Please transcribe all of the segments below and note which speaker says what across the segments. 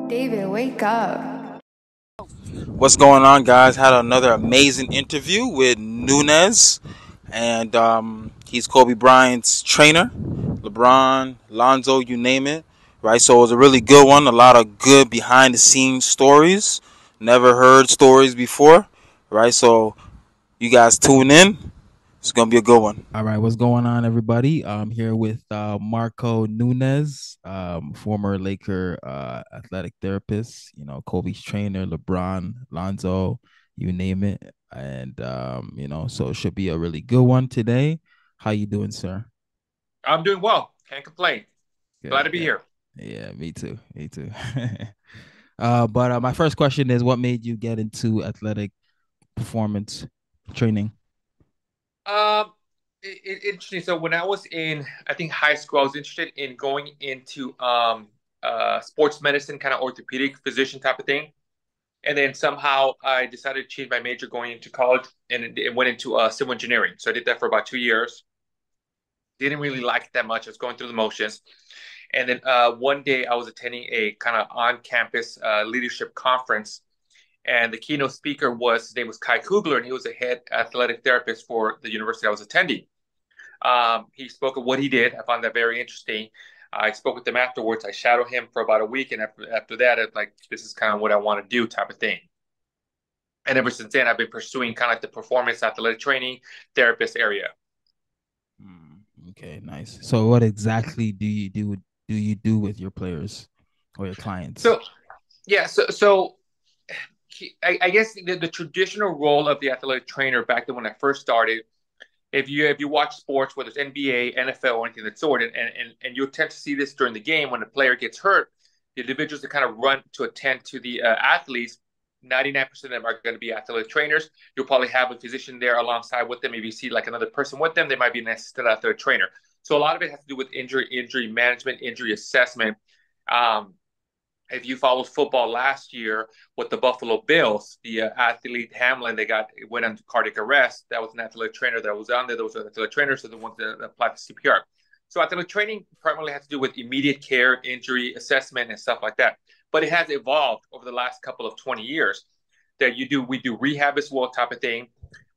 Speaker 1: David, wake up.
Speaker 2: What's going on, guys? Had another amazing interview with Nunez, and he's Kobe Bryant's trainer. LeBron, Lonzo, you name it, right? So it was a really good one. A lot of good behind the scenes stories. Never heard stories before, right? So you guys tune in. It's gonna be a good one.
Speaker 3: All right, what's going on, everybody? I'm here with Marco Nunez, former Laker athletic therapist. Kobe's trainer, LeBron, Lonzo, you name it, and so it should be a really good one today. How you doing, sir?
Speaker 4: I'm doing well. Can't complain. Glad to
Speaker 3: Good,
Speaker 4: be
Speaker 3: good.
Speaker 4: here.
Speaker 3: Yeah, me too. Me too. But my first question is, what made you get into athletic performance training?
Speaker 4: Um, Interesting. So when I was in, I think high school, I was interested in going into sports medicine, kind of orthopedic physician type of thing. And then somehow I decided to change my major going into college, and it went into civil engineering. So I did that for about 2 years. Didn't really like it that much. I was going through the motions. And then one day I was attending a kind of on-campus leadership conference, and the keynote speaker was his name was Kai Kugler, and he was a head athletic therapist for the university I was attending. He spoke of what he did. I found that very interesting. I spoke with him afterwards. I shadowed him for about a week, and after that, it's like this is kind of what I want to do, type of thing. And ever since then, I've been pursuing kind of like the performance athletic training therapist area.
Speaker 3: Okay, nice. So, what exactly do you do with your players or your clients?
Speaker 4: So yeah, I guess the traditional role of the athletic trainer back then when I first started, if you watch sports, whether it's NBA, NFL, or anything of that sort, and you'll tend to see this during the game when a player gets hurt, the individuals that kind of run to attend to the athletes, 99% of them are going to be athletic trainers. You'll probably have a physician there alongside with them. If you see like another person with them, they might be an assistant athletic trainer. So a lot of it has to do with injury management, injury assessment. Um, if you followed football last year with the Buffalo Bills, the athlete Hamlin, they went into cardiac arrest. That was an athletic trainer that was on there. Those are athletic trainers are the ones that applied the CPR. So athletic training primarily has to do with immediate care, injury assessment, and stuff like that. But it has evolved over the last couple of 20 years that we do rehab as well, type of thing.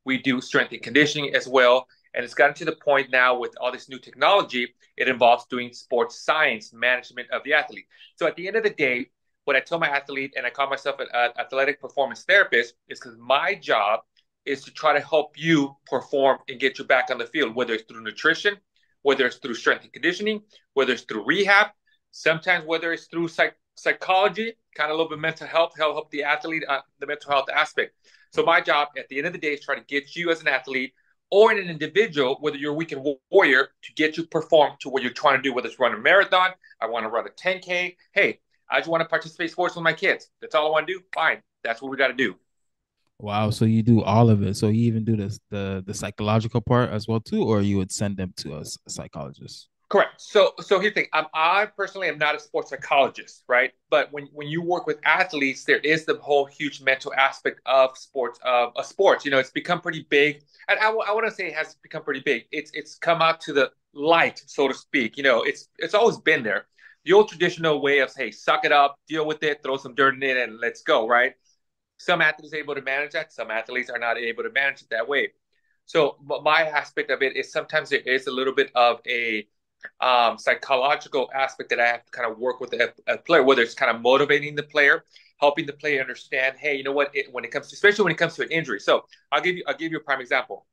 Speaker 4: We do strength and conditioning as well. And it's gotten to the point now with all this new technology, it involves doing sports science management of the athlete. So at the end of the day, what I tell my athlete, and I call myself an athletic performance therapist, is because my job is to try to help you perform and get you back on the field, whether it's through nutrition, whether it's through strength and conditioning, whether it's through rehab, sometimes whether it's through psychology, kind of a little bit mental health, help the athlete, the mental health aspect. So my job at the end of the day is try to get you as an athlete or in an individual, whether you're a weekend warrior, to get you perform to what you're trying to do, whether it's run a marathon, I want to run a 10K. Hey, I just want to participate in sports with my kids. That's all I want to do. Fine. That's what we got to do.
Speaker 3: Wow, so you do all of it. So you even do the psychological part as well too, or you would send them to a psychologist.
Speaker 4: Correct. So here's the thing. I personally am not a sports psychologist, right? But when you work with athletes, there is the whole huge mental aspect of sports. You know, it's become pretty big, and I want to say it has become pretty big. It's come out to the light, so to speak. You know, it's always been there. The old traditional way of, hey, suck it up, deal with it, throw some dirt in it, and let's go, right? Some athletes are able to manage that. Some athletes are not able to manage it that way. So my aspect of it is sometimes there is a little bit of a psychological aspect that I have to kind of work with a player, whether it's kind of motivating the player, helping the player understand, hey, you know what, when it comes to, especially when it comes to an injury. So I'll give you a prime example.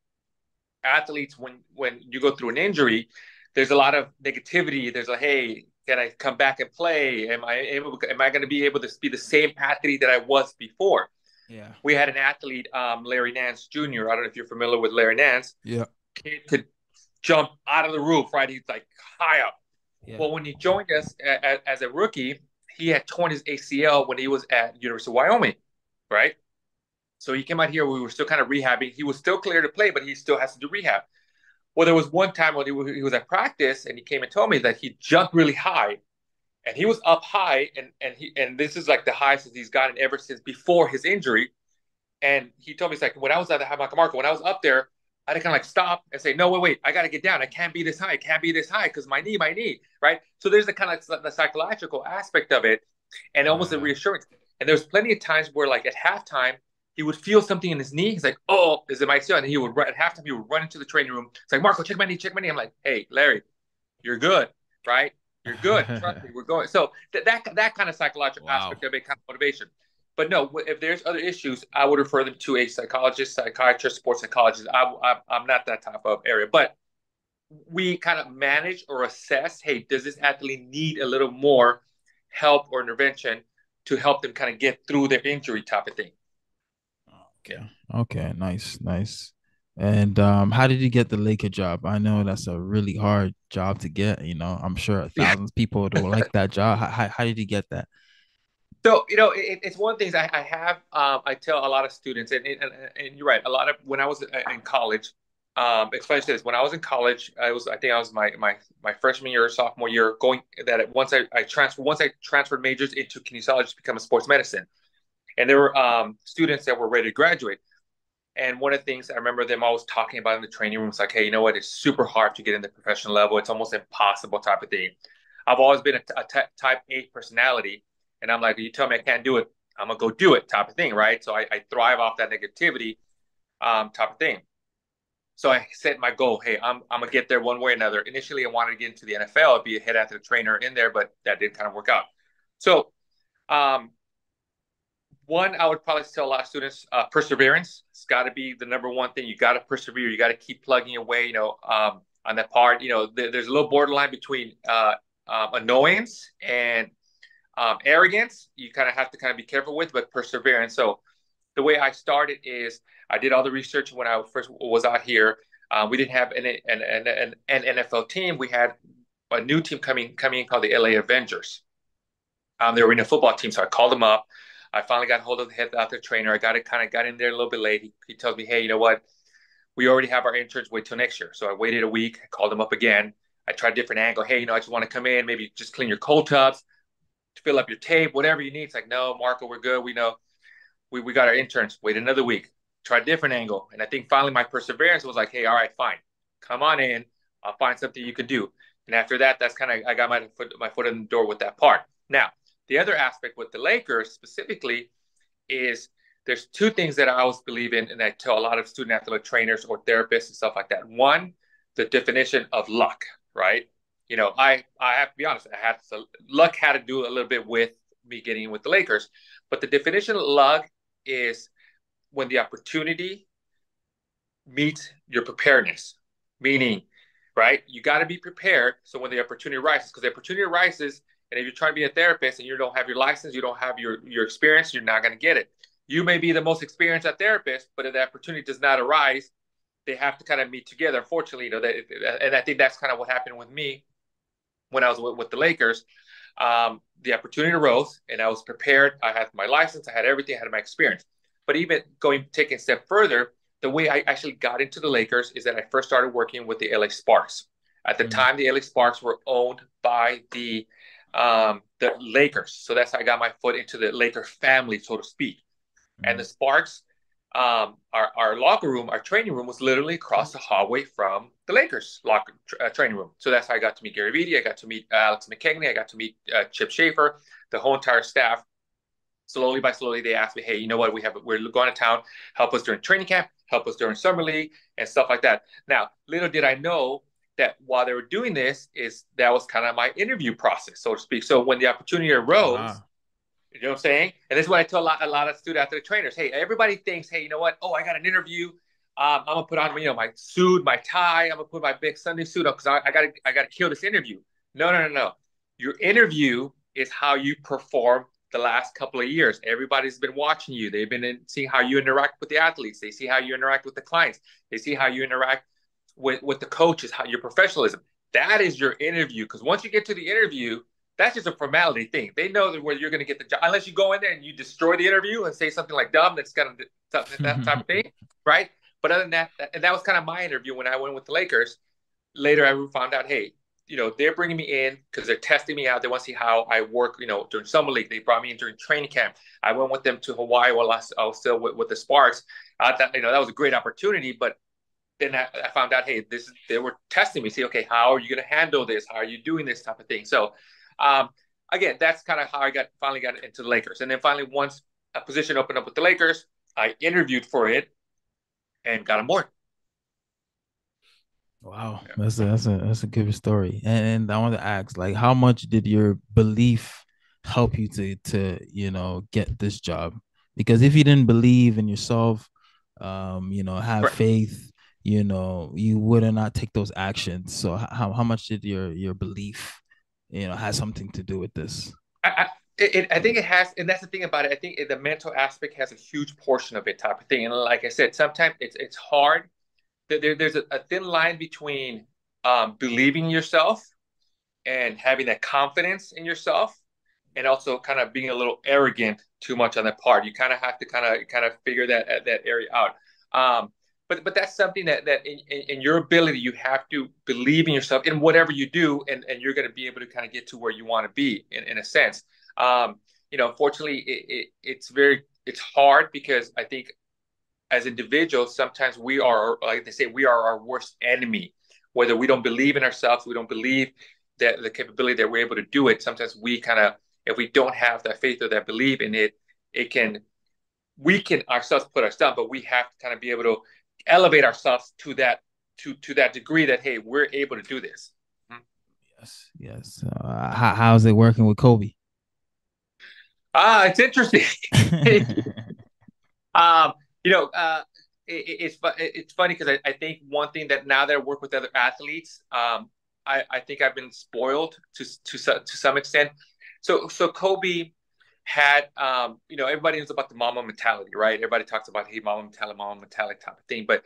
Speaker 4: Athletes, when you go through an injury, there's a lot of negativity. There's like, hey, can I come back and play? Am I going to be able to be the same athlete that I was before?
Speaker 3: Yeah.
Speaker 4: We had an athlete, Larry Nance Jr. I don't know if you're familiar with Larry Nance.
Speaker 3: Yeah.
Speaker 4: Kid could jump out of the roof, right? He's like high up.
Speaker 3: Yeah.
Speaker 4: Well, when he joined us as a rookie, he had torn his ACL when he was at University of Wyoming, right? So he came out here. We were still kind of rehabbing. He was still clear to play, but he still has to do rehab. Well, there was one time when he was at practice, and he came and told me that he jumped really high, and he was up high, and this is like the highest that he's gotten ever since before his injury. And he told me, it's like, when I was at the Marco, when I was up there, I had to kind of like stop and say, no, wait, I got to get down. I can't be this high. I can't be this high because my knee, right? So there's the kind of the psychological aspect of it and almost a reassurance. And there's plenty of times where, like at halftime, he would feel something in his knee. He's like, "Oh, is it my ACL?" And he would run, at halftime. He would run into the training room. It's like, "Marco, check my knee, check my knee." I'm like, "Hey, Larry, you're good, right? You're good. Trust me, we're going." So that kind of psychological aspect of it, kind of motivation. But no, if there's other issues, I would refer them to a psychologist, psychiatrist, sports psychologist. I'm not that type of area, but we kind of manage or assess, hey, does this athlete need a little more help or intervention to help them kind of get through their injury type of thing?
Speaker 3: Okay, nice. And how did you get the Laker job? I know that's a really hard job to get. I'm sure thousands of people don't like that job. How did you get that?
Speaker 4: So, it's one of the things I have. I tell a lot of students, and you're right. A lot of when I was in college, explain this. When I was in college, I think I was my freshman year or sophomore year. Once I transferred majors into kinesiology to become a sports medicine, and there were students that were ready to graduate. And one of the things I remember them always talking about in the training room is like, hey, you know what? It's super hard to get in the professional level. It's almost impossible type of thing. I've always been a type A personality. And I'm like, you tell me I can't do it, I'm going to go do it type of thing, right? So I thrive off that negativity type of thing. So I set my goal, hey, I'm going to get there one way or another. Initially, I wanted to get into the NFL, be a head athletic trainer in there, but that didn't kind of work out. So one, I would probably tell a lot of students, perseverance. It's got to be the number one thing. You got to persevere. You got to keep plugging away, on that part. There's a little borderline between annoyance and arrogance. You kind of have to kind of be careful with, but perseverance. So the way I started is I did all the research when I first was out here. We didn't have an NFL team. We had a new team coming in called the LA Avengers. They were in a football team, so I called them up. I finally got hold of the head athletic trainer. I got in there a little bit late. He tells me, hey, you know what? We already have our interns. Wait till next year. So I waited a week. I called him up again. I tried a different angle. Hey, I just want to come in, maybe just clean your cold tubs, fill up your tape, whatever you need. It's like, no, Marco, we're good. We know we got our interns. Wait another week. Try a different angle. And I think finally my perseverance was like, hey, all right, fine. Come on in. I'll find something you can do. And after that, that's kind of, I got my foot in the door with that part. Now, the other aspect with the Lakers specifically is there's two things that I always believe in, and I tell a lot of student athletic trainers or therapists and stuff like that. One, the definition of luck, right? I have to be honest. Luck had to do a little bit with me getting in with the Lakers, but the definition of luck is when the opportunity meets your preparedness. Meaning, right? You got to be prepared. So when the opportunity arises, because the opportunity arises, and if you're trying to be a therapist and you don't have your license, you don't have your experience, you're not going to get it. You may be the most experienced therapist, but if the opportunity does not arise, they have to kind of meet together. Unfortunately, and I think that's kind of what happened with me when I was with the Lakers. The opportunity arose, and I was prepared. I had my license, I had everything, I had my experience. But even taking a step further, the way I actually got into the Lakers is that I first started working with the LA Sparks. At the time, the LA Sparks were owned by the Lakers. So that's how I got my foot into the Laker family, so to speak. And the Sparks, our locker room, our training room was literally across the hallway from the Lakers training room. So that's how I got to meet Gary Vitti. I got to meet Alex McKegney. I got to meet Chip Schaefer, the whole entire staff. Slowly by slowly, they asked me, hey, you know what? We're going to town. Help us during training camp. Help us during summer league and stuff like that. Now, little did I know that while they were doing this, that was kind of my interview process, so to speak. So when the opportunity arose, you know what I'm saying? And this is what I tell a lot of student athletic trainers. Hey, everybody thinks, hey, you know what? Oh, I got an interview. I'm gonna put on, my suit, my tie. I'm gonna put my big Sunday suit up because I gotta kill this interview. No. Your interview is how you perform the last couple of years. Everybody's been watching you. They've been seeing how you interact with the athletes. They see how you interact with the clients. They see how you interact with the coaches, how your professionalism. That is your interview. Because once you get to the interview, that's just a formality thing. They know that where you're going to get the job, unless you go in there and you destroy the interview and say something like dumb, that's kind of that type of thing, right? But other than that, and that was kind of my interview when I went with the Lakers. Later, I found out, hey, they're bringing me in because they're testing me out. They want to see how I work, during summer league. They brought me in during training camp. I went with them to Hawaii while I was still with the Sparks. I thought, that was a great opportunity, but then I found out, hey, they were testing me. See, okay, how are you going to handle this? How are you doing this type of thing? So again, that's kind of how I finally got into the Lakers. And then finally, once a position opened up with the Lakers, I interviewed for it and got on board.
Speaker 3: Wow,
Speaker 4: Yeah.
Speaker 3: that's a good story. And I want to ask, like, how much did your belief help you to get this job? Because if you didn't believe in yourself, have
Speaker 4: Right.
Speaker 3: faith, you would not take those actions. So how much did your belief, has something to do with this?
Speaker 4: I think it has, and that's the thing about it. I think the mental aspect has a huge portion of it, type of thing. And like I said, sometimes it's hard. There's a thin line between believing in yourself and having that confidence in yourself, and also kind of being a little arrogant too much on that part. You kind of have to kind of figure that area out. But that's something that in your ability, you have to believe in yourself in whatever you do, and you're going to be able to kind of get to where you want to be in a sense. Unfortunately, it's hard because I think as individuals, sometimes we are, like they say, we are our worst enemy. Whether we don't believe in ourselves, we don't believe that the capability that we're able to do it. Sometimes we kind of, if we don't have that faith or that belief in it, we can ourselves put us down. But we have to kind of be able to elevate ourselves to that degree that, hey, we're able to do this.
Speaker 3: Yes. How's it working with Kobe?
Speaker 4: It's interesting. um, you know, it's funny because I think one thing that now that I work with other athletes, I think I've been spoiled to some extent. So Kobe had, everybody knows about the mama mentality, right? Everybody talks about, hey, mama mentality type of thing. But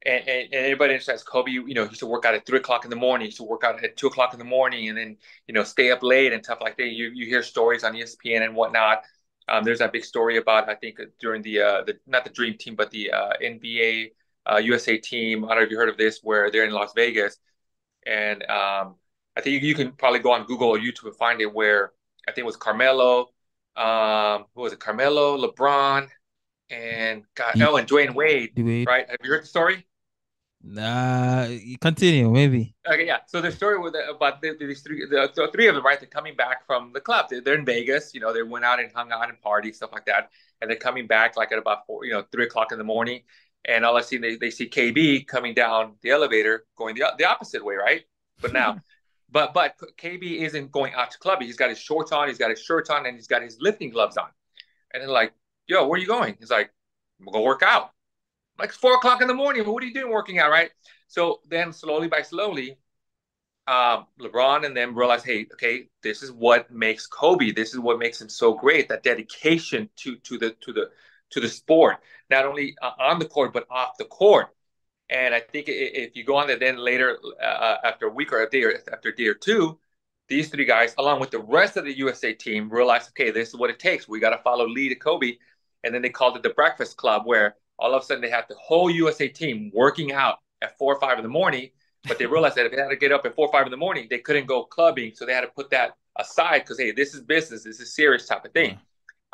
Speaker 4: and everybody understands Kobe, he used to work out at 3 o'clock in the morning, he used to work out at 2 o'clock in the morning, and then, stay up late and stuff like that. You hear stories on ESPN and whatnot. There's that big story about, I think, during the not the Dream Team, but the NBA USA team. I don't know if you heard of this, where they're in Las Vegas. And I think you can probably go on Google or YouTube and find it, where I think it was Carmelo, who was it? Carmelo, LeBron, and and Dwayne Wade,
Speaker 3: Wade.
Speaker 4: right? Have you heard the story?
Speaker 3: Nah, continue, maybe.
Speaker 4: Okay, yeah. So the story about these the three of them, right? They're coming back from the club. They're in Vegas. They went out and hung out and party, stuff like that. And they're coming back like at about 3 o'clock in the morning. And all I see, they see KB coming down the elevator, going the opposite way, right? But now, but KB isn't going out to club. He's got his shorts on, he's got his shirt on, and he's got his lifting gloves on. And they're like, "Yo, where are you going?" He's like, "I'm gonna go work out." Like 4 o'clock in the morning. What are you doing working out, right? So then slowly by slowly, LeBron and them realize, hey, okay, this is what makes Kobe. This is what makes him so great. That dedication to the sport, not only on the court but off the court. And I think if you go on there, then later, after a week or after a day or two, these three guys, along with the rest of the USA team, realize, okay, this is what it takes. We got to follow lead of Kobe. And then they called it the Breakfast Club, where all of a sudden they had the whole USA team working out at 4 or 5 in the morning. But they realized that if they had to get up at 4 or 5 in the morning, they couldn't go clubbing. So they had to put that aside because, hey, this is business. This is serious type of thing.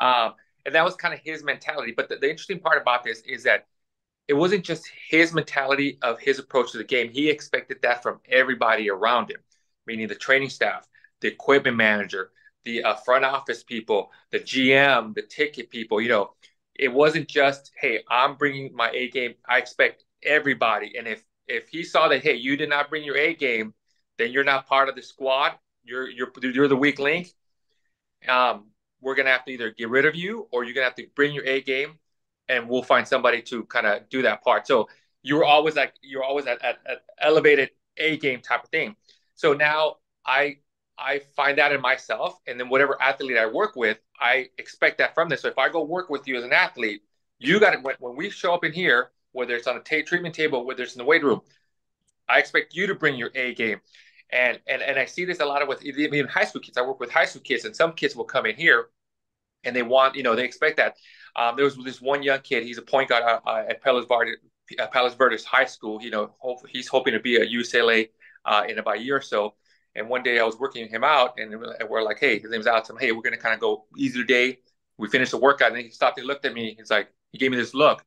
Speaker 4: And that was kind of his mentality. But the interesting part about this is that it wasn't just his mentality of his approach to the game. He expected that from everybody around him, meaning the training staff, the equipment manager, the front office people, the GM, the ticket people. It wasn't just, hey, I'm bringing my A game. I expect everybody. And if he saw that, hey, you did not bring your A game, then you're not part of the squad. You're the weak link. We're gonna have to either get rid of you, or you're gonna have to bring your A game, and we'll find somebody to kind of do that part. So you're always at elevated A game type of thing. So now I find that in myself, and then whatever athlete I work with, I expect that from this. So if I go work with you as an athlete, you got to, when we show up in here, whether it's on a treatment table, whether it's in the weight room, I expect you to bring your A game. And I see this a lot with even high school kids. I work with high school kids, and some kids will come in here and they want, they expect that. There was this one young kid, he's a point guard at Palos Verdes High School. He's hoping to be at UCLA in about a year or so. And one day I was working him out, and we're like, hey, his name's Alex. Hey, we're going to kind of go easy today. We finished the workout, and then he stopped and looked at me. He gave me this look.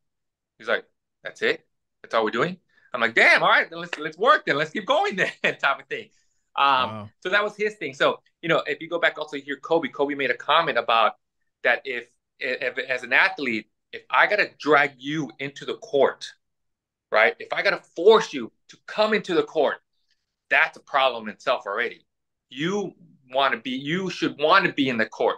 Speaker 4: He's like, that's it? That's all we're doing? I'm like, damn, all right, then let's work then. Let's keep going then, type of thing.
Speaker 3: Wow.
Speaker 4: So that was his thing. So, if you go back also here, Kobe made a comment about that if as an athlete, if I got to drag you into the court, right? If I got to force you to come into the court, that's a problem in itself already. You should want to be in the court.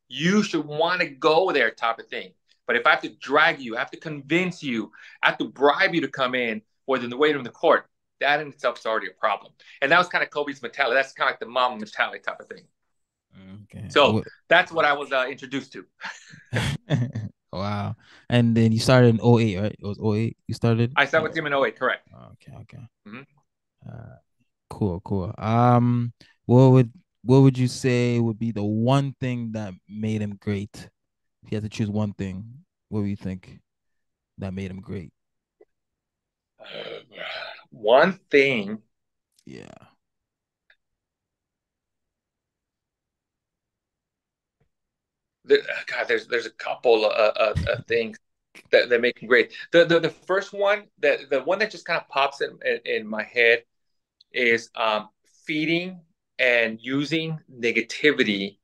Speaker 4: You should want to go there, type of thing. But if I have to drag you, I have to convince you, I have to bribe you to come in, whether in the weight room, in the court, that in itself is already a problem. And that was kind of Kobe's mentality. That's kind of like the mom mentality type of thing.
Speaker 3: Okay.
Speaker 4: So that's what I was introduced to.
Speaker 3: Wow. And then you started in '08, right? It was '08 you started?
Speaker 4: I started with him in '08, correct.
Speaker 3: Okay.
Speaker 4: Mm-hmm.
Speaker 3: Cool. What would you say would be the one thing that made him great? If you had to choose one thing, what do you think that made him great?
Speaker 4: One thing.
Speaker 3: Yeah.
Speaker 4: God, there's a couple of things that make him great. The first one, the one that just kind of pops in my head is feeding and using negativity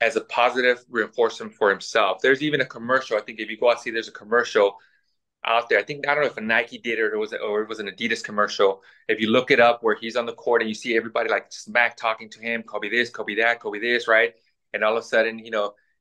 Speaker 4: as a positive reinforcement for himself. There's even a commercial. I think if you go out and see, there's a commercial out there. I don't know if a Nike did it or it was an Adidas commercial. If you look it up, where he's on the court and you see everybody like smack talking to him, Kobe this, Kobe that, Kobe this, right? And all of a sudden,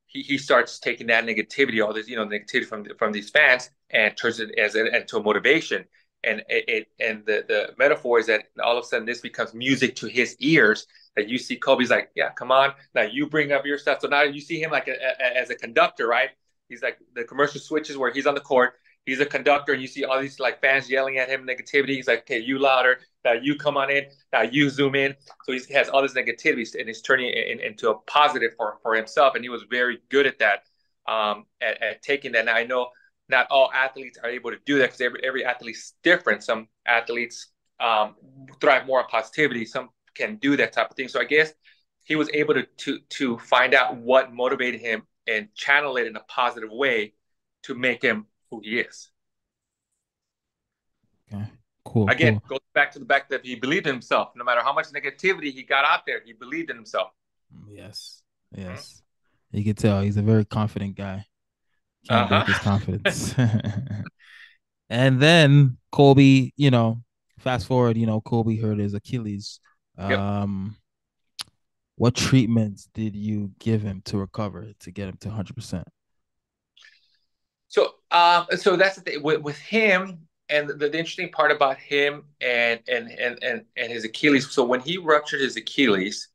Speaker 4: he starts taking that negativity, all this, negativity from these fans, and turns it into a motivation. And the metaphor is that all of a sudden this becomes music to his ears. That you see Kobe's like, yeah, come on, now you bring up your stuff. So now you see him like as a conductor, right? He's like, the commercial switches where he's on the court, he's a conductor, and you see all these like fans yelling at him negativity. He's like, okay, you louder, now you come on in, now you zoom in. So he has all this negativity, and he's turning it into a positive for himself. And he was very good at that, at taking that. Now I know not all athletes are able to do that, because every athlete's different. Some athletes thrive more on positivity. Some can do that type of thing. So I guess he was able to find out what motivated him and channel it in a positive way to make him who he is.
Speaker 3: Okay. Cool.
Speaker 4: Again, goes back to the fact that he believed in himself. No matter how much negativity he got out there, he believed in himself.
Speaker 3: Yes. You can tell he's a very confident guy. Can't break his confidence. And then Kobe, fast forward, Kobe hurt his Achilles.
Speaker 4: Yep.
Speaker 3: What treatments did you give him to recover, to get him to 100%?
Speaker 4: So that's the thing with him, and the interesting part about him and his Achilles. So when he ruptured his Achilles,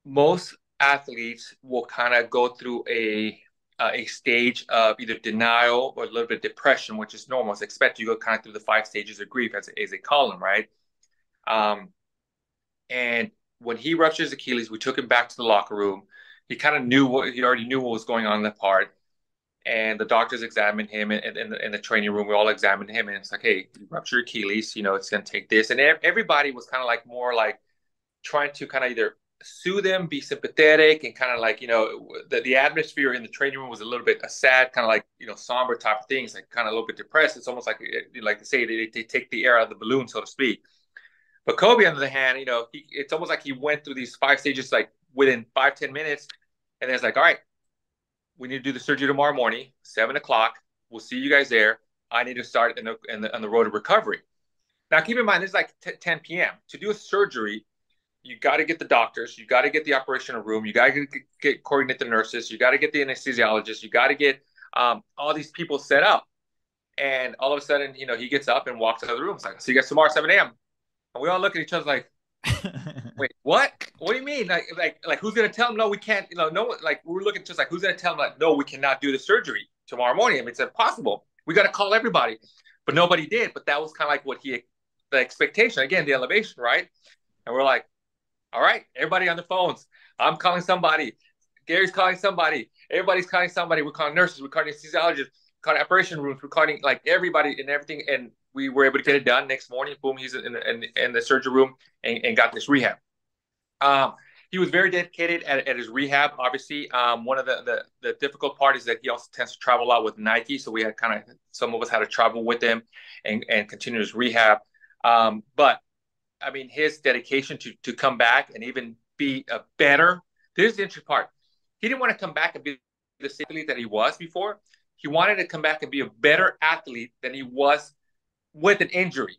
Speaker 4: most athletes will kind of go through a stage of either denial or a little bit of depression, which is normal. It's expected. You go kind of through the 5 stages of grief, as they call them, right? And when he ruptured his Achilles, we took him back to the locker room. He kind of he already knew what was going on in that part. And the doctors examined him in the training room. We all examined him, and it's like, hey, you ruptured Achilles, it's going to take this. And everybody was kind of like more like trying to kind of either soothe them, be sympathetic, and kind of like, the atmosphere in the training room was a little bit sad, kind of like, somber type of things, like kind of a little bit depressed. It's almost like they say, they take the air out of the balloon, so to speak. But Kobe, on the other hand, it's almost like he went through these 5 stages like within 5-10 minutes, and then it's like, all right, we need to do the surgery tomorrow morning, 7:00. We'll see you guys there. I need to start on the road to recovery. Now, keep in mind, it's like 10 p.m. To do a surgery, you got to get the doctors, you got to get the operational room, you got to coordinate the nurses, you got to get the anesthesiologist, you got to get all these people set up. And all of a sudden, he gets up and walks out of the room. It's like, see you guys tomorrow, 7 a.m. And we all look at each other like, wait, what? What do you mean? Like who's gonna tell him no, we can't? No. Like we're looking just like, who's gonna tell him like, no, we cannot do the surgery tomorrow morning? I mean, it's impossible. We got to call everybody, but nobody did. But that was kind of like the expectation. Again, the elevation, right? And we're like, all right, everybody on the phones. I'm calling somebody. Gary's calling somebody. Everybody's calling somebody. We're calling nurses. We're calling anesthesiologists. We're calling operation rooms. We're calling like everybody and everything. And we were able to get it done. Next morning, boom, he's in the surgery room and got this rehab. He was very dedicated at his rehab. Obviously, one of the difficult part is that he also tends to travel a lot with Nike. So we had some of us had to travel with him and continue his rehab. But I mean, his dedication to come back and even be a better. This is the interesting part. He didn't want to come back and be the same athlete that he was before. He wanted to come back and be a better athlete than he was with an injury.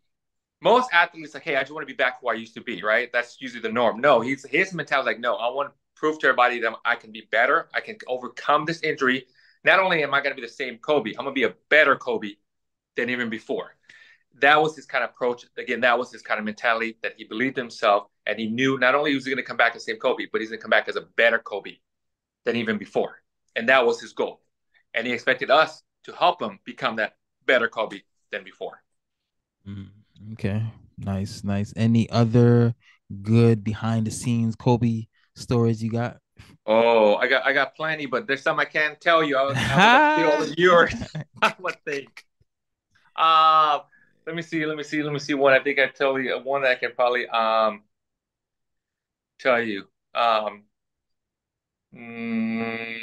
Speaker 4: Most athletes like, hey, I just want to be back who I used to be, right? That's usually the norm. No, his mentality like, no, I want to prove to everybody that I can be better. I can overcome this injury. Not only am I going to be the same Kobe, I'm going to be a better Kobe than even before. That was his kind of approach. Again, that was his kind of mentality, that he believed in himself, and he knew not only was he going to come back as the same Kobe, but he's going to come back as a better Kobe than even before. And that was his goal. And he expected us to help him become that better Kobe than before.
Speaker 3: Okay, nice, nice. Any other good behind the scenes Kobe stories you got?
Speaker 4: Oh, I got plenty, but there's some I can't tell you. I would steal all of yours. I would think. Let me see one. I think I tell you one that I can probably tell you. Mm,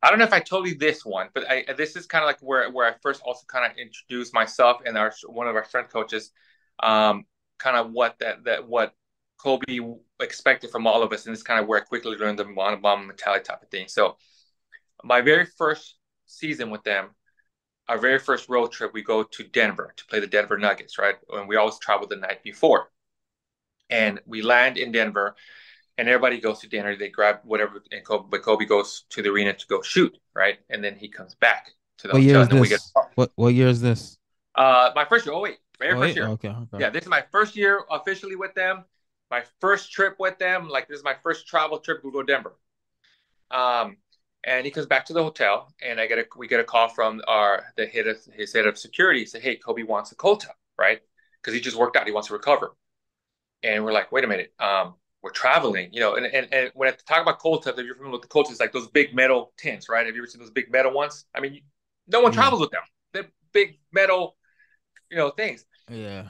Speaker 4: I don't know if I told you this one, but this is kind of like where I first also kind of introduced myself and one of our strength coaches, kind of what what Kobe expected from all of us, and this is kind of where I quickly learned the mono-bomb mentality type of thing. So my very first season with them, our very first road trip, we go to Denver to play the Denver Nuggets, right? And we always travel the night before, and we land in Denver. And everybody goes to dinner. They grab whatever, but Kobe goes to the arena to go shoot, right? And then he comes back to the
Speaker 3: What year
Speaker 4: hotel.
Speaker 3: is
Speaker 4: And then we
Speaker 3: this?
Speaker 4: get
Speaker 3: What year is this?
Speaker 4: my first year. Oh wait, very
Speaker 3: Oh,
Speaker 4: first
Speaker 3: wait.
Speaker 4: year.
Speaker 3: Okay, okay.
Speaker 4: Yeah, this is my first year officially with them. My first trip with them. Like this is my first travel trip. We go to Denver. And he comes back to the hotel, and we get a call from his head of security. He said, "Hey, Kobe wants a cold tub, right? Because he just worked out. He wants to recover." And we're like, "Wait a minute. We're traveling, and when I talk about cold tubs, if you're familiar with the cold tubs, like those big metal tins, right? Have you ever seen those big metal ones? I mean, no one travels with them. They're big metal, things.
Speaker 3: Yeah.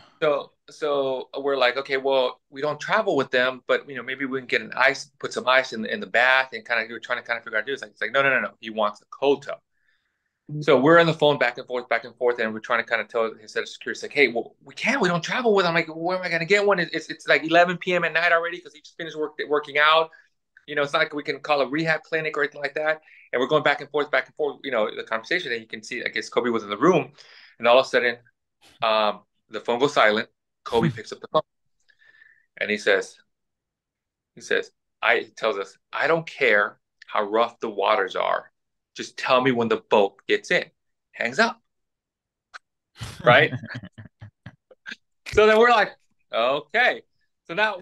Speaker 4: So we're like, okay, well, we don't travel with them, but maybe we can put some ice in the bath, and kind of we're trying to kind of figure out how to do this. It's like, no. He wants a cold tub. So we're on the phone back and forth, and we're trying to kind of tell his head of security, like, hey, well, we don't travel with him. I'm like, where am I going to get one? It's like 11 p.m. at night already because he just finished working out. It's not like we can call a rehab clinic or anything like that. And we're going back and forth, the conversation. And you can see, I guess Kobe was in the room, and all of a sudden, the phone goes silent. Kobe picks up the phone, and he tells us, I don't care how rough the waters are. Just tell me when the boat gets in. Hangs up. Right? So then we're like, okay. So now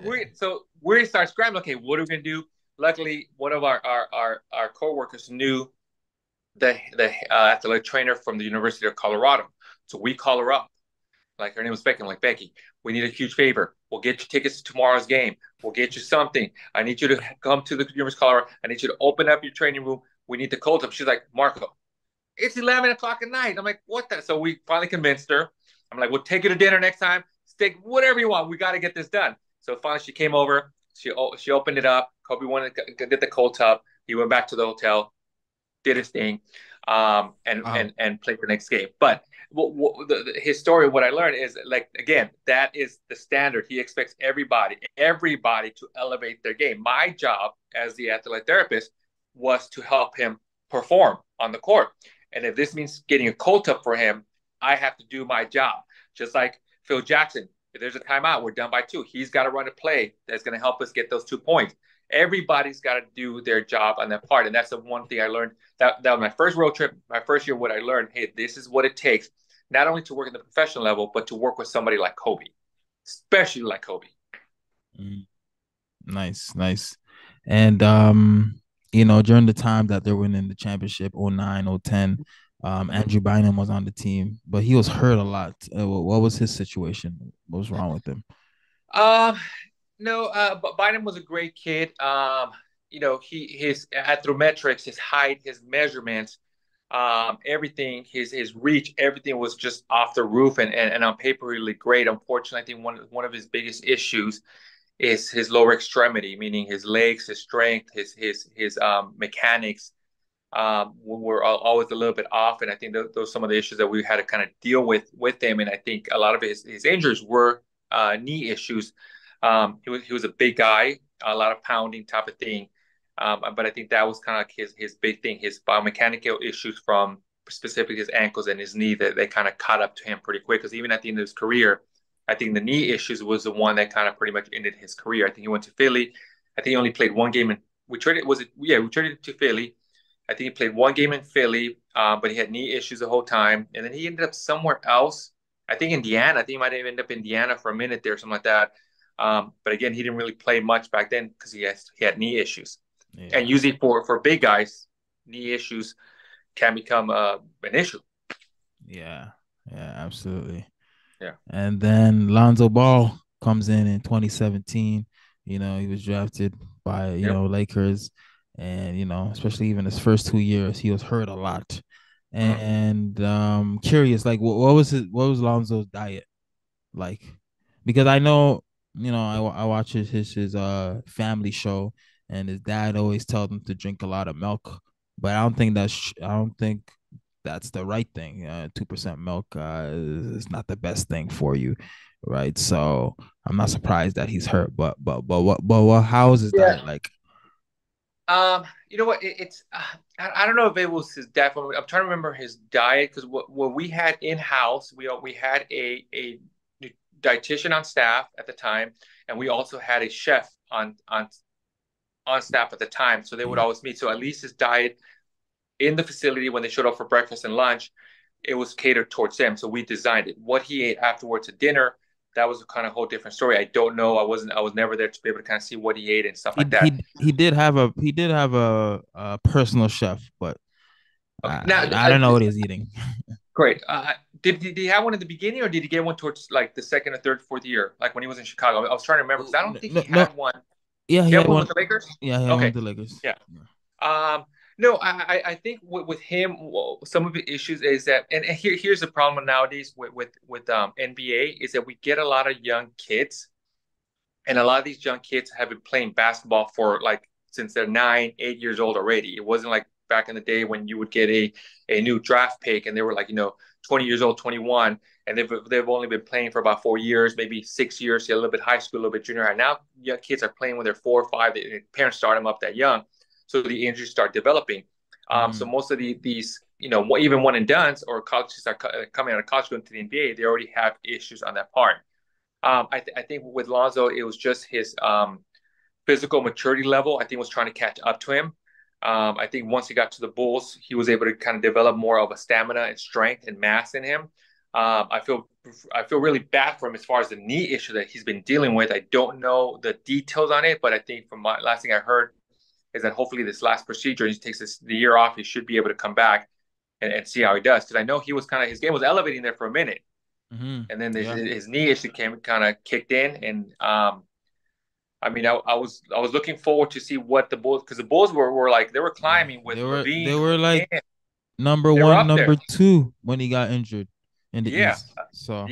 Speaker 4: we start scrambling. Okay, what are we gonna do? Luckily, one of our coworkers knew the athletic trainer from the University of Colorado. So we call her up. Like, her name was Becky. I'm like, Becky, we need a huge favor. We'll get you tickets to tomorrow's game. We'll get you something. I need you to come to the University of Colorado. I need you to open up your training room. We need the cold tub. She's like, Marco, it's 11 o'clock at night. I'm like, what the? So we finally convinced her. I'm like, we'll take you to dinner next time. Steak, whatever you want. We got to get this done. So finally she came over. She opened it up. Kobe wanted to get the cold tub. He went back to the hotel, did his thing, and played the next game. But his story, what I learned is, like, again, that is the standard. He expects everybody to elevate their game. My job as the athletic therapist was to help him perform on the court. And if this means getting a cold tub for him, I have to do my job. Just like Phil Jackson, if there's a timeout, we're done by 2. He's got to run a play that's going to help us get those 2 points. Everybody's got to do their job on that part. And that's the one thing I learned. That was my first road trip, my first year, what I learned. Hey, this is what it takes, not only to work at the professional level, but to work with somebody like Kobe, especially like Kobe.
Speaker 3: Nice. And during the time that they're winning the championship, 09, 010, Andrew Bynum was on the team, but he was hurt a lot. What was his situation? What was wrong with him?
Speaker 4: No, but Bynum was a great kid. His anthrometrics, his height, his measurements, everything, his reach, everything was just off the roof and on paper really great. Unfortunately, I think one of his biggest issues is his lower extremity, meaning his legs, his strength, his mechanics. were always a little bit off, and I think those are some of the issues that we had to kind of deal with him. And I think a lot of his injuries were knee issues. He was a big guy, a lot of pounding type of thing. But I think that was kind of like his big thing, his biomechanical issues from specifically his ankles and his knee that they kind of caught up to him pretty quick. Because even at the end of his career, I think the knee issues was the one that kind of pretty much ended his career. I think he went to Philly. I think he only played one game, and we traded. Was it? Yeah, we traded him to Philly. I think he played one game in Philly, but he had knee issues the whole time, and then he ended up somewhere else. I think Indiana. I think he might have ended up in Indiana for a minute there, something like that. But again, he didn't really play much back then because he had knee issues.
Speaker 3: Yeah.
Speaker 4: And usually for big guys, knee issues can become an issue.
Speaker 3: Yeah, absolutely.
Speaker 4: Yeah.
Speaker 3: And then Lonzo Ball comes in 2017. He was drafted by Lakers, and especially even his first 2 years, he was hurt a lot. And curious, like what was Lonzo's diet like? Because I know, I watch his family show, and his dad always tells him to drink a lot of milk, but I don't think that's the right thing. 2% milk is not the best thing for you, right? So I'm not surprised that he's hurt, but how is his diet like?
Speaker 4: You know what? It's I don't know if it was his diet. I'm trying to remember his diet because what we had in house, we had a dietitian on staff at the time, and we also had a chef on staff at the time. So they would always meet. So at least his diet in the facility when they showed up for breakfast and lunch, it was catered towards them. So we designed it. What he ate afterwards at dinner, that was a kind of whole different story. I don't know. I was never there to be able to kind of see what he ate and stuff like that.
Speaker 3: He did have a personal chef, but
Speaker 4: okay. Now,
Speaker 3: I don't know what he's eating.
Speaker 4: Great. Did he have one at the beginning, or did he get one towards like the second or third, fourth year, like when he was in Chicago? I was trying to remember because I don't think he had one.
Speaker 3: Yeah, he had one
Speaker 4: with the Lakers.
Speaker 3: Yeah, he had one with the Lakers.
Speaker 4: Yeah. No, I think with him, some of the issues is that, and here's the problem nowadays with NBA is that we get a lot of young kids, and a lot of these young kids have been playing basketball for like since they're 9, 8 years old already. It wasn't like back in the day when you would get a new draft pick and they were like 20 years old, 21, and they've only been playing for about 4 years, maybe 6 years, a little bit high school, a little bit junior high. Now young kids are playing when they're 4 or 5. Their parents start them up that young. So the injuries start developing. So most of these, even one and dones or colleges start coming out of college going to the NBA, they already have issues on that part. I think with Lonzo, it was just his physical maturity level. I think was trying to catch up to him. I think once he got to the Bulls, he was able to kind of develop more of a stamina and strength and mass in him. I feel really bad for him as far as the knee issue that he's been dealing with. I don't know the details on it, but I think from my last thing I heard is that hopefully this last procedure, he takes the year off, he should be able to come back and see how he does. Because I know he was his game was elevating there for a minute. And then his knee issue kind of kicked in. And I was looking forward to see what the Bulls, because the Bulls were like, they were climbing with Levine.
Speaker 3: They were like number one, number two when he got injured in the East. So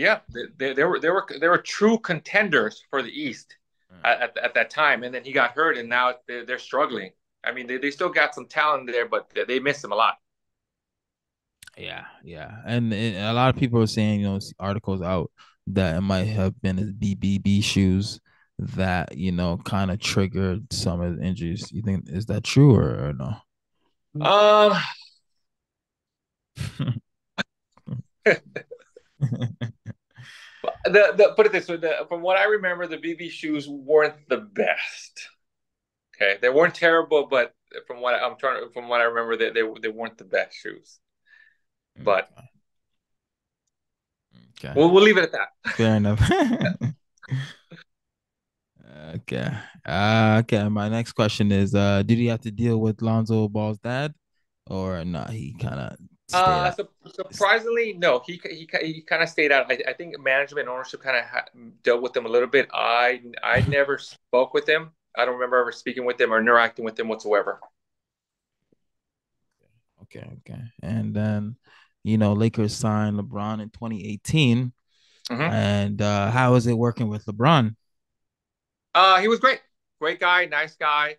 Speaker 4: they were true contenders for the East. At that time, and then he got hurt, and now they're struggling. I mean, they still got some talent there, but they miss him a lot.
Speaker 3: Yeah, and a lot of people are saying, articles out that it might have been his BBB shoes that kind of triggered some of the injuries. You think is that true or no?
Speaker 4: Put it this way: from what I remember, the BB shoes weren't the best. Okay, they weren't terrible, but from what I remember, they weren't the best shoes. But
Speaker 3: okay,
Speaker 4: we'll leave it at that.
Speaker 3: Fair enough. Okay. Okay. My next question is: did he have to deal with Lonzo Ball's dad, or not? He kind of
Speaker 4: surprisingly, no. He kind of stayed out. I think management and ownership kind of dealt with him a little bit. I never spoke with him. I don't remember ever speaking with them or interacting with them whatsoever.
Speaker 3: Okay. And then, Lakers signed LeBron in 2018. And how is it working with LeBron?
Speaker 4: He was great. Great guy, nice guy.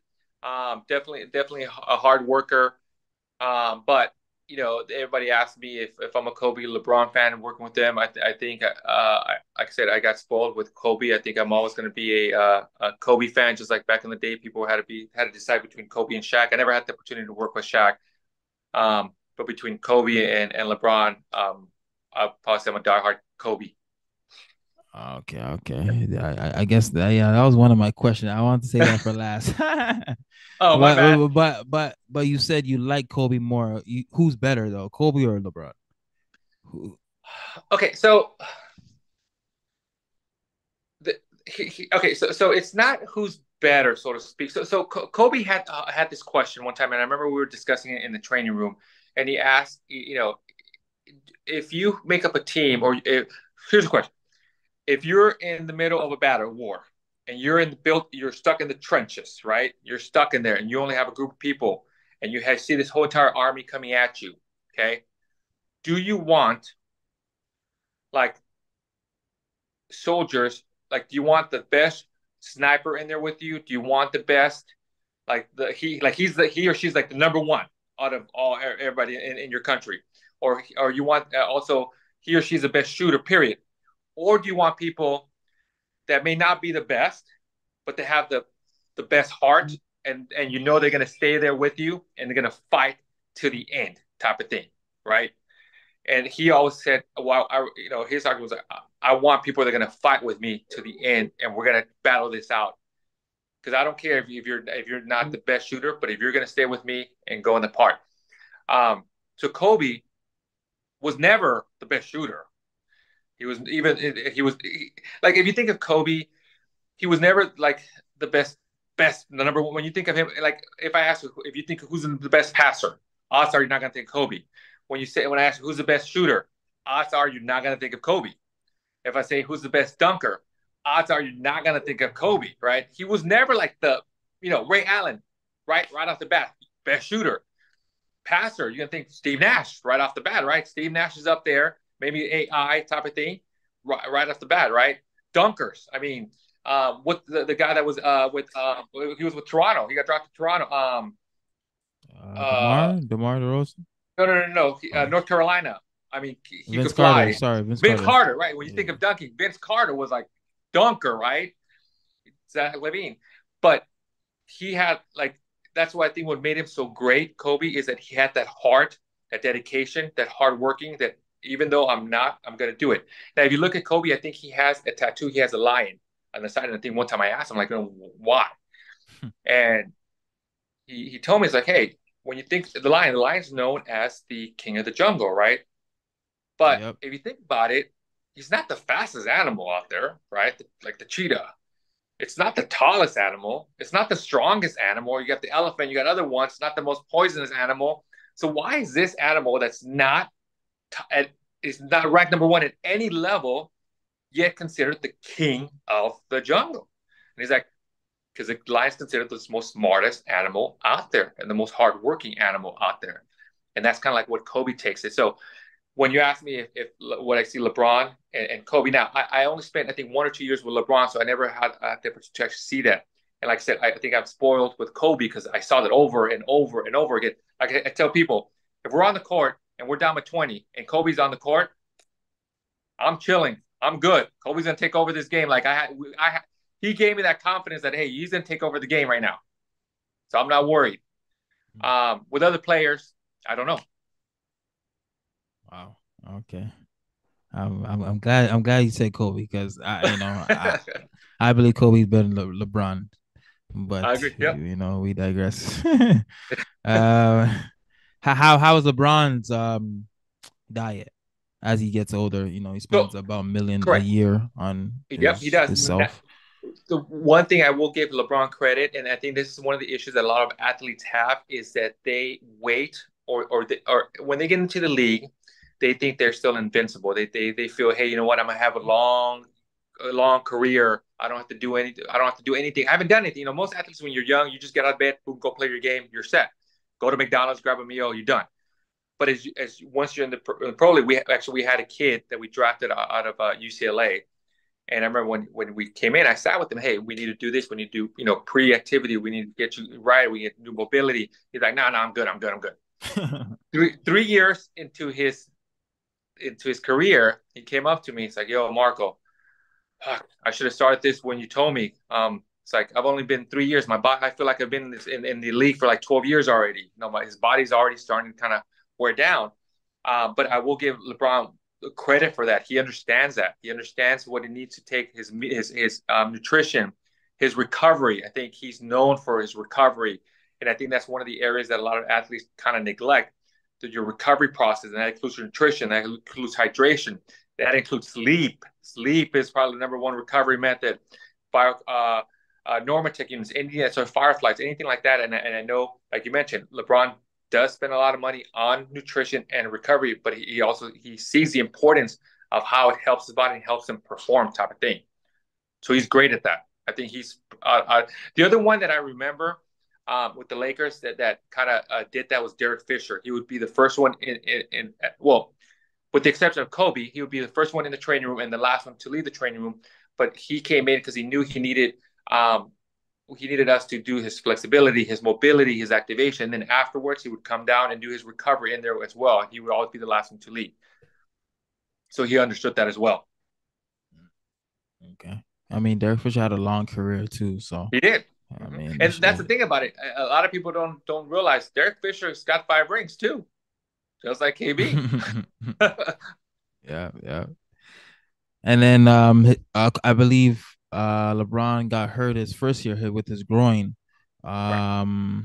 Speaker 4: Definitely a hard worker. But everybody asks me if I'm a Kobe LeBron fan and working with them. I think, like I said, I got spoiled with Kobe. I think I'm always going to be a Kobe fan, just like back in the day, people had to decide between Kobe and Shaq. I never had the opportunity to work with Shaq, but between Kobe and LeBron, I'll probably say I'm a diehard Kobe.
Speaker 3: Okay. I guess that was one of my questions. I wanted to say that for last.
Speaker 4: Oh, my bad.
Speaker 3: But you said you like Kobe more. Who's better though, Kobe or LeBron?
Speaker 4: Okay, so the, okay, so it's not who's better, so to speak. So Kobe had this question one time, and I remember we were discussing it in the training room, and he asked, if you make up a team, here's the question: if you're in the middle of a battle war, and you're stuck in the trenches, right? You're stuck in there, and you only have a group of people, and see this whole entire army coming at you. Okay, do you want like soldiers, like, do you want the best sniper in there with you? Do you want the best, like he or she's like the number one out of everybody in your country, or you want also he or she's the best shooter, period? Or do you want people that may not be the best, but they have the best heart, and they're going to stay there with you, and they're going to fight to the end, type of thing, right? And he always said, well, his argument was, I want people that are going to fight with me to the end, and we're going to battle this out. Because I don't care if you're not the best shooter, but if you're going to stay with me and go in the park. So Kobe was never the best shooter. Like, if you think of Kobe, he was never like the best, the number one. When you think of him, like, if I ask you, if you think who's the best passer, odds are you're not going to think Kobe. When I ask you who's the best shooter, odds are you're not going to think of Kobe. If I say who's the best dunker, odds are you're not going to think of Kobe, right? He was never like Ray Allen, right off the bat, best shooter. Passer, you're going to think Steve Nash right off the bat, right? Steve Nash is up there, maybe AI type of thing, right off the bat, right? Dunkers, I mean, what the guy that was he was with Toronto. He got drafted to Toronto.
Speaker 3: DeMar DeRozan.
Speaker 4: No.
Speaker 3: Oh.
Speaker 4: North Carolina. I mean, he
Speaker 3: Vince
Speaker 4: could fly.
Speaker 3: Carter. Sorry,
Speaker 4: Vince Carter, right? When you think of dunking, Vince Carter was like dunker, right? Zach Levine. But he had, like, that's what I think what made him so great, Kobe, is that he had that heart, that dedication, that hard working, that even though I'm going to do it. Now, if you look at Kobe, I think he has a tattoo. He has a lion on the side. And I think one time I asked him, like, why? And he told me, it's like, hey, when you think the lion's known as the king of the jungle, right? But if you think about it, he's not the fastest animal out there, right? Like the cheetah. It's not the tallest animal. It's not the strongest animal. You got the elephant, you got other ones, it's not the most poisonous animal. So why is this animal that's is not ranked number one at any level, yet considered the king of the jungle? And he's like, because the lion's considered the most smartest animal out there and the most hardworking animal out there. And that's kind of like what Kobe takes it. So when you ask me if what I see LeBron and Kobe now, I only spent, I think, 1 or 2 years with LeBron, so I never had the opportunity to actually see that. And like I said, I think I'm spoiled with Kobe because I saw that over and over and over again. Like I tell people, if we're on the court and we're down by 20 and Kobe's on the court, I'm chilling. I'm good. Kobe's going to take over this game. Like he gave me that confidence that, hey, he's going to take over the game right now. So I'm not worried. With other players, I don't know.
Speaker 3: Wow. Okay. I'm glad you said Kobe because I believe Kobe's better than LeBron, but
Speaker 4: I agree. Yeah.
Speaker 3: We digress. How is LeBron's diet as he gets older? He spends about $1 million a year on
Speaker 4: he does
Speaker 3: himself.
Speaker 4: The one thing I will give LeBron credit, and I think this is one of the issues that a lot of athletes have, is that they wait or when they get into the league, they think they're still invincible. They feel, hey, you know what? I'm gonna have a long career. I don't have to do anything. I haven't done anything. Most athletes, when you're young, you just get out of bed, boom, go play your game. You're set. Go to McDonald's, grab a meal. You're done. But as once you're in the pro league, we had a kid that we drafted out of UCLA, and I remember when we came in, I sat with him. Hey, we need to do this. We need to do pre-activity. We need to get you right. We need to do mobility. He's like, no, I'm good. Three years into his career, he came up to me. It's like, yo, Marco, I should have started this when you told me. It's like I've only been 3 years. My body, I feel like I've been in the league for like 12 years already. His body's already starting to kind of wear down. But I will give LeBron credit for that. He understands that. He understands what it needs to take his nutrition, his recovery. I think he's known for his recovery, and I think that's one of the areas that a lot of athletes kind of neglect. Your recovery process, and that includes your nutrition, that includes hydration, that includes sleep. Sleep is probably the number one recovery method. Normatec units, anything that's fireflies, anything like that. And I know, like you mentioned, LeBron does spend a lot of money on nutrition and recovery, but he also sees the importance of how it helps his body and helps him perform, type of thing. So he's great at that. I think he's the other one that I remember with the Lakers that kind of did that was Derek Fisher. He would be the first one well, with the exception of Kobe, he would be the first one in the training room and the last one to leave the training room. But he came in because he knew he needed us to do his flexibility, his mobility, his activation. And then afterwards, he would come down and do his recovery in there as well. He would always be the last one to leave. So he understood that as well.
Speaker 3: Okay. I mean, Derek Fisher had a long career too, so
Speaker 4: he did.
Speaker 3: I mean,
Speaker 4: and that's the thing about it. A lot of people don't realize Derek Fisher's got 5 rings too, just like KB.
Speaker 3: Yeah. And then I believe LeBron got hurt his first year hit with his groin. Right.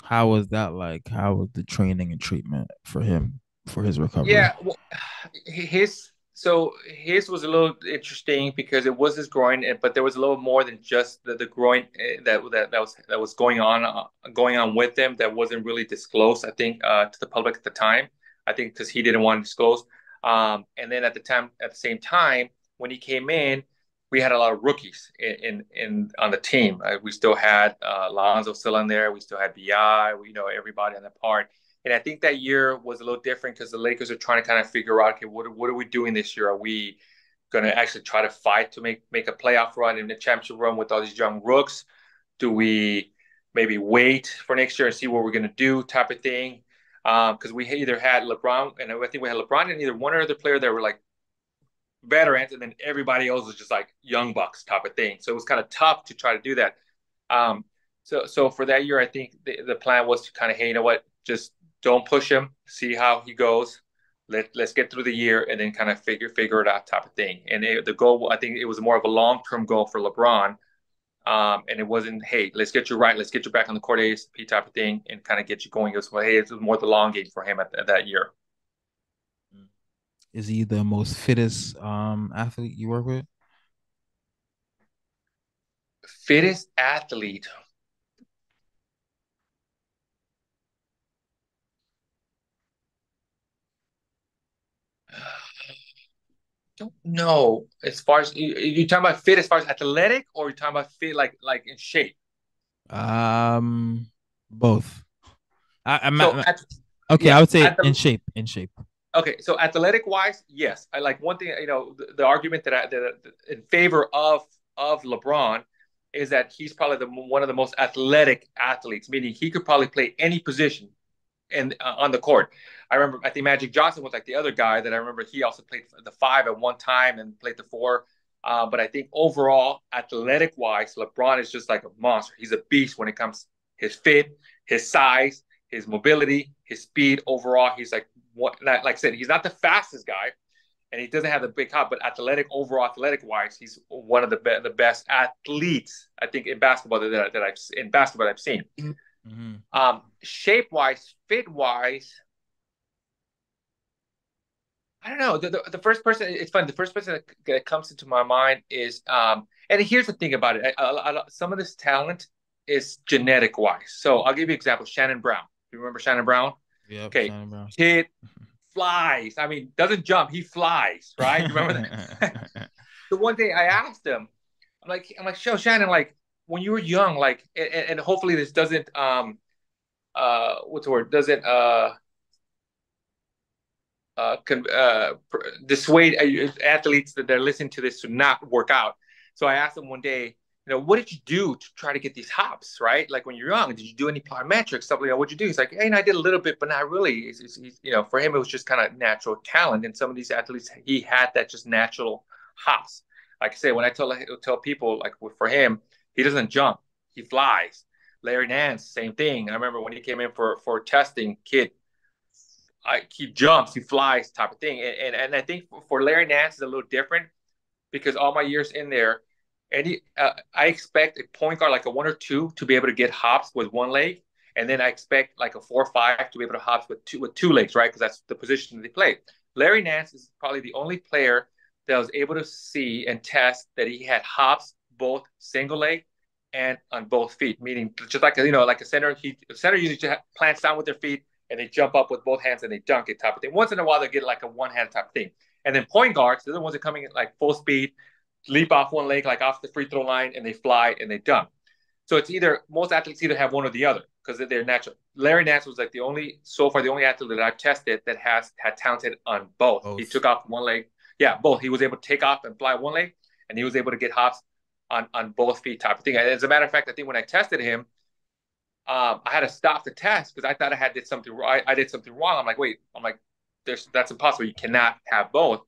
Speaker 3: How was that like? How was the training and treatment for him for his recovery?
Speaker 4: Yeah, well, his was a little interesting because it was his groin, but there was a little more than just the groin that was going on with him that wasn't really disclosed, I think, to the public at the time. I think because he didn't want to disclose. And then at the same time, when he came in, we had a lot of rookies on the team. We still had Lonzo still in there. We still had Bi. Everybody on the part. And I think that year was a little different because the Lakers are trying to kind of figure out, okay, what are we doing this year? Are we going to actually try to fight to make a playoff run in the championship run with all these young rooks? Do we maybe wait for next year and see what we're going to do, type of thing? Because we either had LeBron, and I think we had LeBron and either one or other player that were like veterans, and then everybody else was just like young bucks type of thing. So it was kind of tough to try to do that. So for that year, I think the plan was to kind of, hey, you know what, just don't push him, see how he goes. Let's get through the year and then kind of figure it out, type of thing. And the goal, I think it was more of a long-term goal for LeBron. And it wasn't, hey, let's get you right, let's get you back on the court ASAP type of thing and kind of get you going. It was, hey, it was more the long game for him at that year.
Speaker 3: Is he the most fittest athlete you work with?
Speaker 4: Fittest athlete? Don't know. As far as you talking about fit, as far as athletic, or you talking about fit like in shape?
Speaker 3: Both.
Speaker 4: Okay,
Speaker 3: I would say in shape.
Speaker 4: Okay, so athletic wise, yes. I like one thing. The argument that in favor of LeBron is that he's probably one of the most athletic athletes, meaning he could probably play any position on the court. I think Magic Johnson was like the other guy that I remember. He also played the 5 at one time and played the 4. But I think overall, athletic wise, LeBron is just like a monster. He's a beast when it comes to his fit, his size, his mobility, his speed. Overall, he's like I said, he's not the fastest guy, and he doesn't have the big hop. But athletic wise, he's one of the best athletes, I think, in basketball that I've seen. Mm-hmm. Shape wise, fit wise, I don't know. The first person, it's funny. The first person that comes into my mind is, and here's the thing about it. Some of this talent is genetic wise. So I'll give you an example. Shannon Brown. You remember Shannon Brown?
Speaker 3: Yeah.
Speaker 4: Okay.
Speaker 3: Shannon Brown.
Speaker 4: Kid flies. I mean, doesn't jump. He flies. Right? You remember that? The one day I asked him, I'm like, "Show Shannon, like when you were young, like, and hopefully this doesn't, what's the word? Doesn't dissuade athletes that they're listening to this to not work out." So I asked him one day, what did you do to try to get these hops, right? Like when you're young, did you do any plyometrics, stuff like that? What'd you do? He's like, hey, I did a little bit, but not really. For him, it was just kind of natural talent. And some of these athletes, he had that just natural hops. Like I say, when I tell people, like for him, he doesn't jump, he flies. Larry Nance, same thing. I remember when he came in for testing, he jumps, he flies, type of thing. And I think for Larry Nance, it's a little different because all my years in there, I expect a point guard like a 1 or 2 to be able to get hops with one leg, and then I expect like a 4 or 5 to be able to hops with two legs, right? Because that's the position they play. Larry Nance is probably the only player that was able to see and test that he had hops both single leg and on both feet, meaning just like like a center. A center usually just plants down with their feet and they jump up with both hands and they dunk it, type of thing. Once in a while they get like a one hand type of thing, and then point guards, they're the ones that are coming in like full speed, leap off one leg, like off the free throw line, and they fly and they dunk. So it's most athletes either have one or the other because they're natural. Larry Nance was like the only athlete that I've tested that had talented on both. He took off one leg. Yeah, both. He was able to take off and fly one leg, and he was able to get hops on both feet, type of thing. As a matter of fact, I think when I tested him, I had to stop the test because I thought I did something wrong. I did something wrong. I'm like, that's impossible. You cannot have both.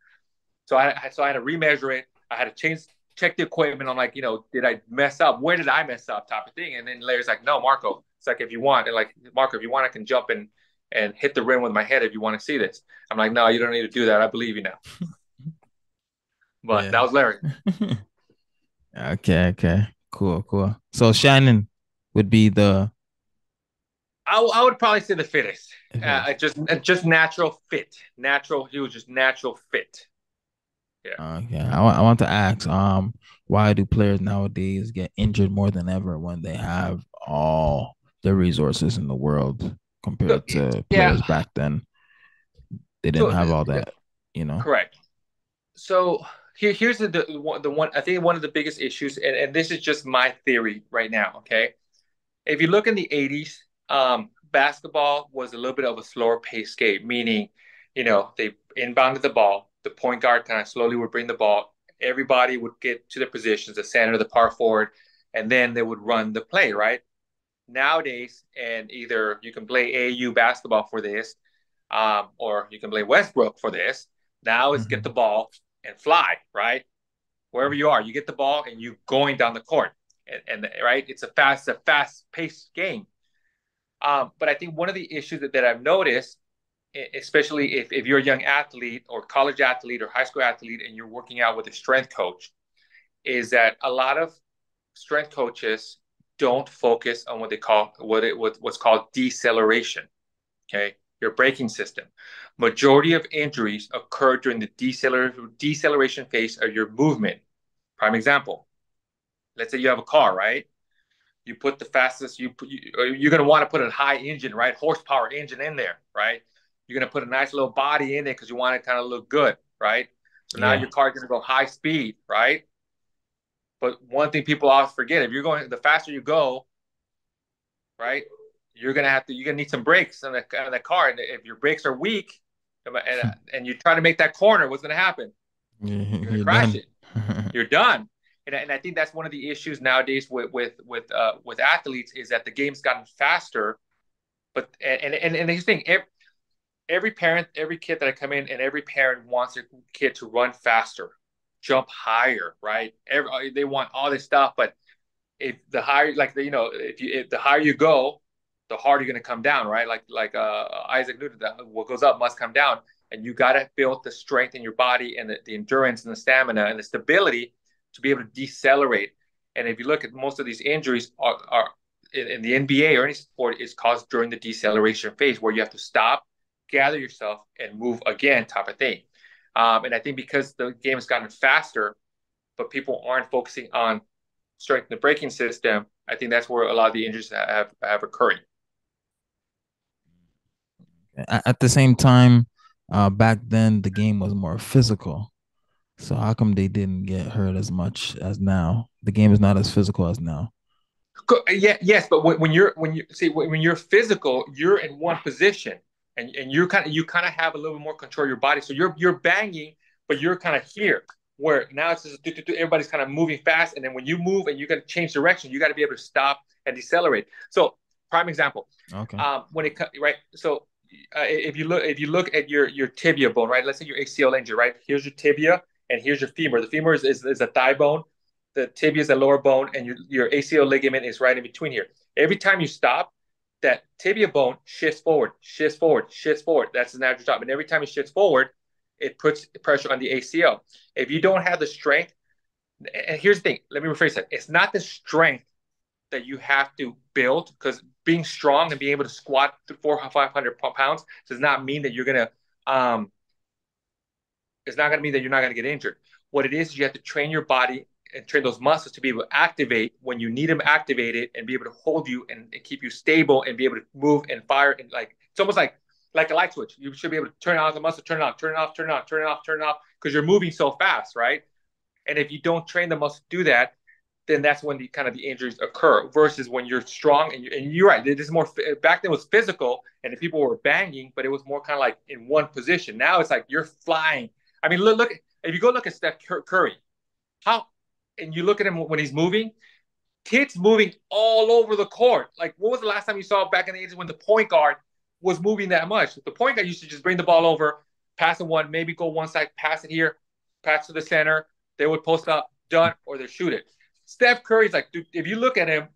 Speaker 4: So I had to remeasure it. I had to check the equipment. I'm like, did I mess up? Where did I mess up? Type of thing. And then Larry's like, no, Marco. It's like, if you want, Marco, if you want, I can jump and hit the rim with my head if you want to see this. I'm like, no, you don't need to do that. I believe you now. But that was Larry.
Speaker 3: Okay. Cool. So Shannon would be
Speaker 4: I would probably say the fittest. Just natural fit. He was just natural fit. Yeah.
Speaker 3: Okay. I want to ask, why do players nowadays get injured more than ever when they have all the resources in the world compared to players back then? They didn't have all that,
Speaker 4: Correct. So here's the one. I think one of the biggest issues, and this is just my theory right now. Okay, if you look in the '80s, basketball was a little bit of a slower pace game, meaning, they inbounded the ball. The point guard kind of slowly would bring the ball. Everybody would get to their positions, the center, the power forward, and then they would run the play, right? Nowadays, and either you can play AAU basketball for this, or you can play Westbrook for this. Now it's get the ball and fly, right? Wherever you are, you get the ball and you going down the court. And right, it's a fast-paced game. But I think one of the issues that I've noticed, especially if you're a young athlete or college athlete or high school athlete and you're working out with a strength coach, is that a lot of strength coaches don't focus on what's called deceleration. Okay, your braking system. Majority of injuries occur during the deceleration phase of your movement. Prime example. Let's say you have a car, right? You put the fastest. You're going to want to put a high engine, right? Horsepower engine in there, right? You're going to put a nice little body in there because you want it to kind of look good, right? So now your car is going to go high speed, right? But one thing people often forget, the faster you go, right, you're going to need some brakes on the car. And if your brakes are weak and you try to make that corner, what's going to happen? You're going to crash it. You're done. And I think that's one of the issues nowadays with athletes is that the game's gotten faster. But and here's the thing, every parent, every kid that I come in, and every parent wants their kid to run faster, jump higher, right? They want all this stuff, but if the higher, if the higher you go, the harder you're going to come down, right? Like Isaac Newton, what goes up must come down, and you got to build the strength in your body and the endurance and the stamina and the stability to be able to decelerate. And if you look at most of these injuries are in the NBA or any sport is caused during the deceleration phase where you have to stop, gather yourself, and move again, type of thing. And I think because the game has gotten faster, but people aren't focusing on strengthening the braking system, I think that's where a lot of the injuries have occurring.
Speaker 3: At the same time, back then the game was more physical. So how come they didn't get hurt as much as now? The game is not as physical as now.
Speaker 4: Yeah, yes, but when you're physical, you're in one position, and you kind of have a little bit more control of your body. So you're banging, but you're kind of here. where now it's just everybody's kind of moving fast, and then when you move and you got to change direction, you got to be able to stop and decelerate. So, prime example,
Speaker 3: Okay.
Speaker 4: when it right, so if you look at your tibia bone, right? Let's say your ACL injury, right? Here's your tibia, and here's your femur. The femur is a thigh bone. The tibia is the lower bone, and your ACL ligament is right in between here. Every time you stop, that tibia bone shifts forward, shifts forward, shifts forward. That's the natural job. And every time it shifts forward, it puts pressure on the ACL. If you don't have the strength, and here's the thing, let me rephrase that. It's not the strength that you have to build, because being strong and being able to squat 400 or 500 pounds does not mean that you're gonna it's not gonna mean that you're not gonna get injured. What it is you have to train your body and train those muscles to be able to activate when you need them activated, and be able to hold you and keep you stable and be able to move and fire. And like, it's almost like a light switch. You should be able to turn on the muscle, turn it on, turn it off, turn it on, turn it off, turn it off, because you're moving so fast, right? And if you don't train the muscle to do that, then that's when the injuries occur. Versus when you're strong and you're right. This is more, back then it was physical and the people were banging, but it was more kind of like in one position. Now it's like you're flying. I mean, look if you go look at Steph Curry, how, and you look at him when he's moving, kids moving all over the court. Like, what was the last time you saw back in the 80s when the point guard was moving that much? The point guard used to just bring the ball over, pass it one, maybe go one side, pass it here, pass to the center. They would post up, done, or they shoot it. Steph Curry's like, dude, if you look at him,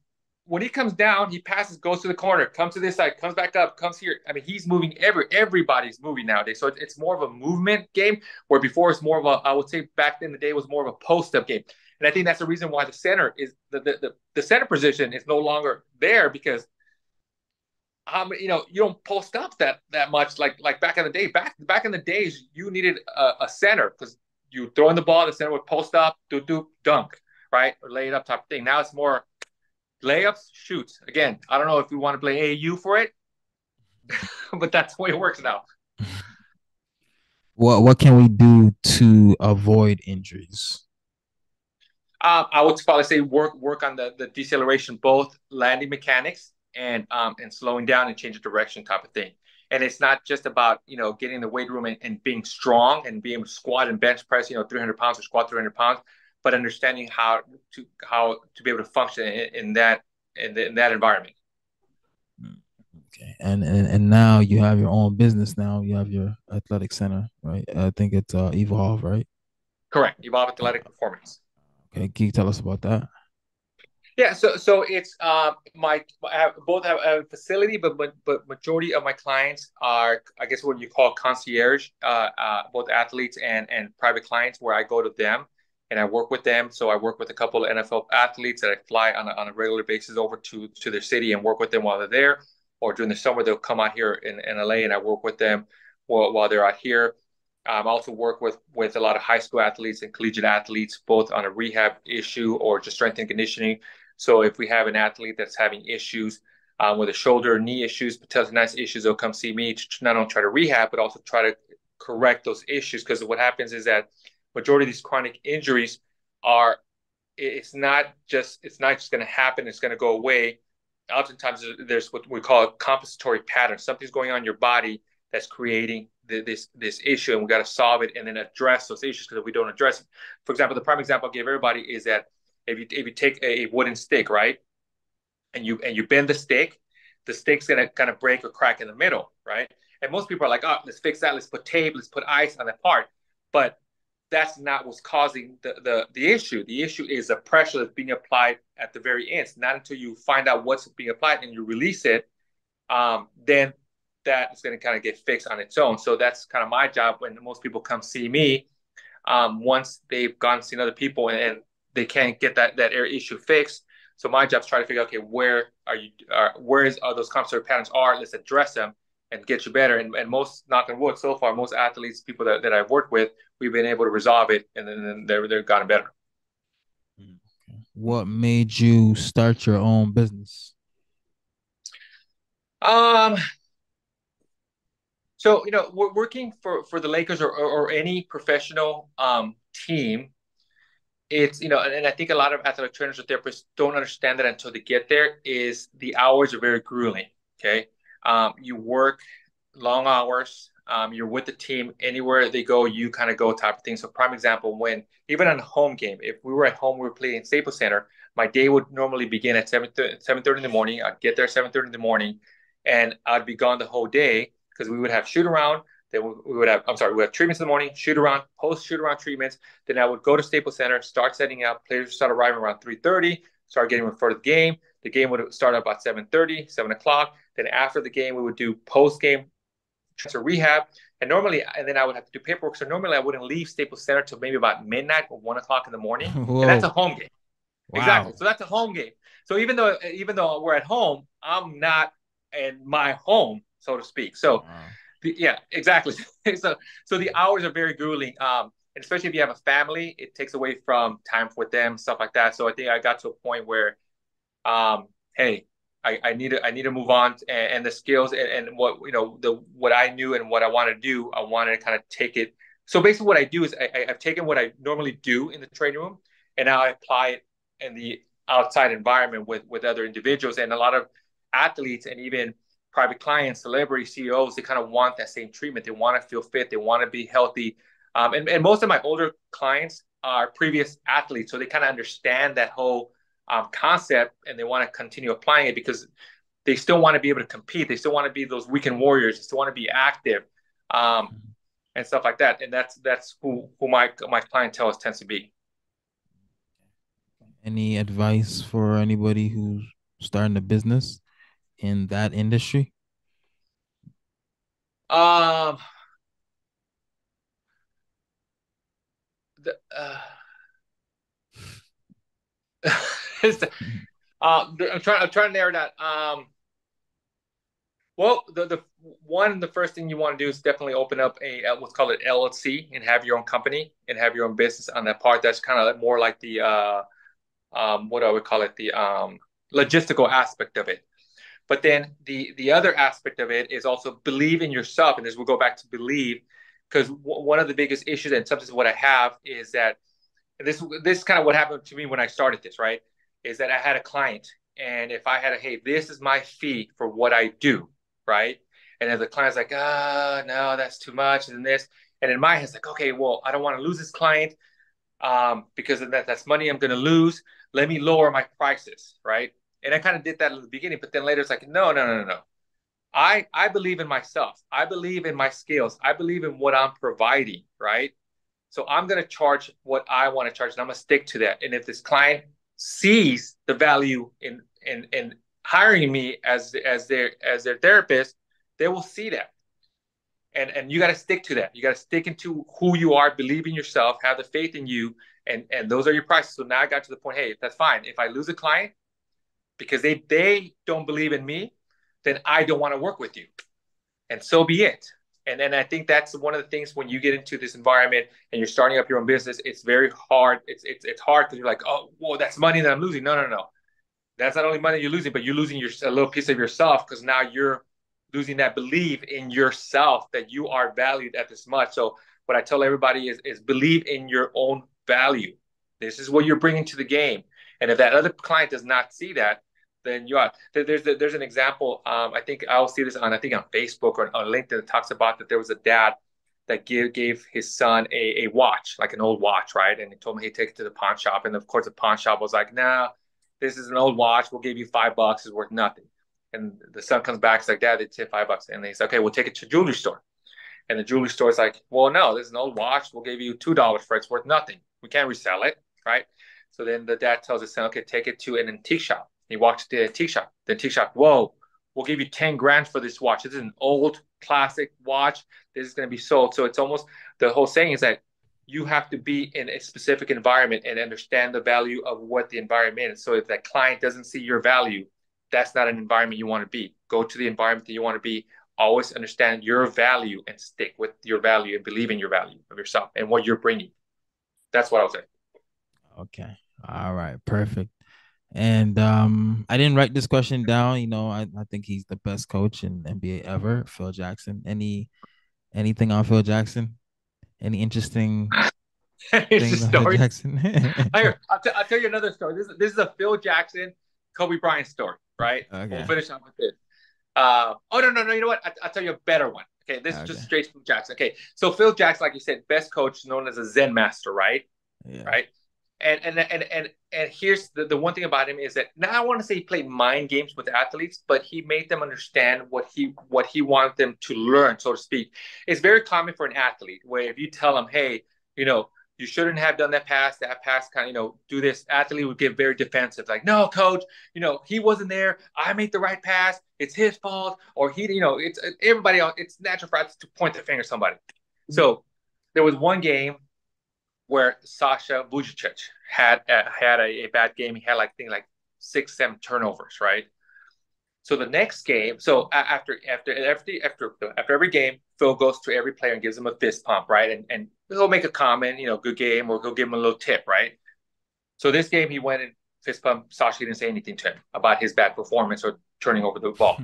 Speaker 4: when he comes down, he passes, goes to the corner, comes to this side, comes back up, comes here. I mean, he's moving everybody's moving nowadays. So it's more of a movement game, where before it's more of a, I would say back in the day, was more of a post-up game. And I think that's the reason why the center is the center position is no longer there, because you don't post up that much like back in the day. Back in the days, you needed a center, because you throw in the ball, the center would post up, do dunk, right, or lay it up type thing. Now it's more layups, shoots. Again, I don't know if we want to play AAU for it, but that's the way it works now.
Speaker 3: What can we do to avoid injuries?
Speaker 4: I would probably say work on the deceleration, both landing mechanics and slowing down and change of direction type of thing. And it's not just about getting in the weight room and being strong and being able to squat and bench press 300 pounds or squat 300 pounds, but understanding how to be able to function in that environment.
Speaker 3: Okay, and now you have your own business. Now you have your athletic center, right? I think it's Evolve, right?
Speaker 4: Correct. Evolve Athletic Performance.
Speaker 3: Okay, can you tell us about that?
Speaker 4: Yeah, so it's I both have a facility, but majority of my clients are, I guess, what you call concierge, both athletes and private clients, where I go to them and I work with them. So I work with a couple of NFL athletes that I fly on a regular basis over to their city and work with them while they're there, or during the summer they'll come out here in LA and I work with them while they're out here. I also work with a lot of high school athletes and collegiate athletes, both on a rehab issue or just strength and conditioning. So if we have an athlete that's having issues with a shoulder, knee issues, tendonitis issues, they'll come see me to not only try to rehab, but also try to correct those issues. Because what happens is that majority of these chronic injuries it's not just going to happen, it's going to go away. Oftentimes there's what we call a compensatory pattern. Something's going on in your body that's creating this issue, and we got to solve it and then address those issues. Because if we don't address it, for example, the prime example I'll give everybody is that if you take a wooden stick, right, and you bend the stick's gonna kind of break or crack in the middle, right? And most people are like, oh, let's fix that, let's put tape, let's put ice on that part. But that's not what's causing the issue. The issue is the pressure that's being applied at the very end. It's not until you find out what's being applied and you release it, then that is going to kind of get fixed on its own. So that's kind of my job when most people come see me. Once they've gone and seen other people and they can't get that issue fixed. So my job is try to figure out, okay, where are those compensatory patterns are? Let's address them and get you better. And most, knock on wood, so far, most athletes, people that I've worked with, we've been able to resolve it, and then they've gotten better.
Speaker 3: What made you start your own business?
Speaker 4: So we're working for the Lakers or any professional team. It's and I think a lot of athletic trainers or therapists don't understand that until they get there. Is the hours are very grueling. Okay, you work long hours. You're with the team anywhere they go, you kind of go type of thing. So prime example, when even on a home game, if we were at home, we were playing Staples Center, my day would normally begin at 7:30 in the morning. I'd get there 7:30 in the morning, and I'd be gone the whole day because we would have shoot around. Then we would have, I'm sorry, we would have treatments in the morning, shoot around, post shoot around treatments. Then I would go to Staples Center, start setting up. Players would start arriving around 3:30, start getting ready for the game. The game would start about 7:30, 7 o'clock. Then after the game, we would do post game to rehab. And normally, and then I would have to do paperwork. So normally I wouldn't leave Staples Center till maybe about midnight or 1 o'clock in the morning.
Speaker 3: Whoa.
Speaker 4: And that's a home game.
Speaker 3: Wow.
Speaker 4: Exactly. So that's a home game. So even though we're at home, I'm not in my home, so to speak. So
Speaker 3: Wow.
Speaker 4: yeah, exactly. So the hours are very grueling. And especially if you have a family, it takes away from time with them, stuff like that. So I think I got to a point where, hey, I need to move on, and the skills and what what I knew and what I wanted to do, I wanted to kind of take it. So basically, what I do is I've taken what I normally do in the training room, and now I apply it in the outside environment with other individuals. And a lot of athletes and even private clients, celebrity CEOs, they kind of want that same treatment. They want to feel fit. They want to be healthy. And most of my older clients are previous athletes, so they kind of understand that whole concept, and they want to continue applying it because they still want to be able to compete. They still want to be those weekend warriors. They still want to be active, and stuff like that. And that's who my clientele tends to be.
Speaker 3: Any advice for anybody who's starting a business in that industry?
Speaker 4: Um, I'm trying to narrow that. Well, the first thing you want to do is definitely open up a what's called an LLC and have your own company and have your own business on that part. That's kind of more like the what I would call it, the logistical aspect of it. But then the other aspect of it is also believe in yourself, and as we'll go back to believe, because one of the biggest issues and sometimes what I have is that this is kind of what happened to me when I started this, right? Is that I had a client, and if I had hey, this is my fee for what I do, right? And if the client's like, no, that's too much, and this, and in my head, it's like, okay, well, I don't want to lose this client because of that's money I'm going to lose. Let me lower my prices, right? And I kind of did that at the beginning, but then later it's like, no. I believe in myself. I believe in my skills. I believe in what I'm providing, right? So I'm going to charge what I want to charge, and I'm going to stick to that. And if this client sees the value in hiring me as their therapist, they will see that. And you got to stick to that. You got to stick into who you are, believe in yourself, have the faith in you, and those are your prices. So now I got to the point, hey, that's fine. If I lose a client because they don't believe in me, then I don't want to work with you. And so be it. And then I think that's one of the things when you get into this environment and you're starting up your own business, it's very hard. It's hard because you're like, oh, well, that's money that I'm losing. No. That's not only money you're losing, but you're losing a little piece of yourself because now you're losing that belief in yourself that you are valued at this much. So what I tell everybody is believe in your own value. This is what you're bringing to the game. And if that other client does not see that, then you are. There's an example. I think I'll see this on Facebook or on LinkedIn. That talks about that there was a dad that gave his son a watch, like an old watch, right? And he told him, hey, take it to the pawn shop. And of course, the pawn shop was like, nah, this is an old watch. We'll give you $5. It's worth nothing. And the son comes back. He's like, Dad, it's $5. And he's like, okay, we'll take it to a jewelry store. And the jewelry store is like, well, no, this is an old watch. We'll give you $2 for it. It's worth nothing. We can't resell it, right? So then the dad tells his son, okay, take it to an antique shop. He walks to the antique shop. The antique shop, whoa, we'll give you 10 grand for this watch. This is an old classic watch. This is going to be sold. So it's almost, the whole saying is that you have to be in a specific environment and understand the value of what the environment is. So if that client doesn't see your value, that's not an environment you want to be. Go to the environment that you want to be. Always understand your value and stick with your value and believe in your value of yourself and what you're bringing. That's what I would say.
Speaker 3: Okay. All right. Perfect. And I didn't write this question down. You know, I think he's the best coach in NBA ever, Phil Jackson. Anything on Phil Jackson? Any interesting things on Phil Jackson?
Speaker 4: I'll tell you another story. This is a Phil Jackson, Kobe Bryant story, right?
Speaker 3: Okay.
Speaker 4: We'll finish up with this. No. You know what? I'll tell you a better one. Okay, this is just
Speaker 3: Okay.
Speaker 4: straight Phil Jackson. Okay, so Phil Jackson, like you said, best coach known as a Zen master, right?
Speaker 3: Yeah.
Speaker 4: Right. And here's the one thing about him is that now I want to say he played mind games with athletes, but he made them understand what he wanted them to learn, so to speak. It's very common for an athlete where if you tell them, hey, you know, you shouldn't have done that pass kind of, do this, athlete would get very defensive, like, no, coach, he wasn't there. I made the right pass. It's his fault. Or it's everybody else. It's natural for athletes to point the finger at somebody. So there was one game where Sasha Vujacic had a bad game. He had like 6, 7 turnovers, right? So the next game, so after every game, Phil goes to every player and gives them a fist pump, right? And he'll make a comment, good game, or he'll give him a little tip, right? So this game, he went and fist pumped Sasha. Didn't say anything to him about his bad performance or turning over the ball.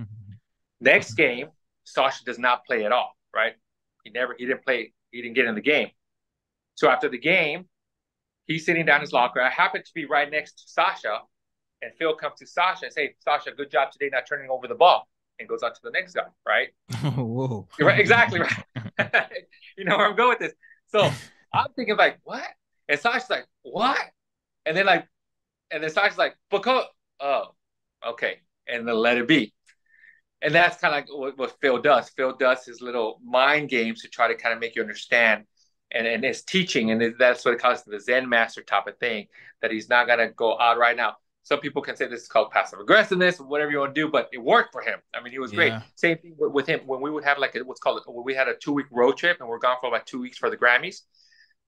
Speaker 4: Next game, Sasha does not play at all, right? He didn't play. He didn't get in the game. So after the game, he's sitting down in his locker. I happen to be right next to Sasha, and Phil comes to Sasha and say, Sasha, good job today not turning over the ball, and goes on to the next guy, right?
Speaker 3: Whoa.
Speaker 4: Right, exactly right. You know where I'm going with this. So I'm thinking like, what? And Sasha's like, what? And then Sasha's like, because, oh, okay. And then let it be. And that's kind of like what Phil does. Phil does his little mind games to try to kind of make you understand. And it's teaching, and that's what it calls the Zen master type of thing, that he's not going to go out right now. Some people can say this is called passive aggressiveness, whatever you want to do, but it worked for him. I mean, he was great. Same thing with him. When we would have when we had a 2-week road trip and we're gone for about 2 weeks for the Grammys,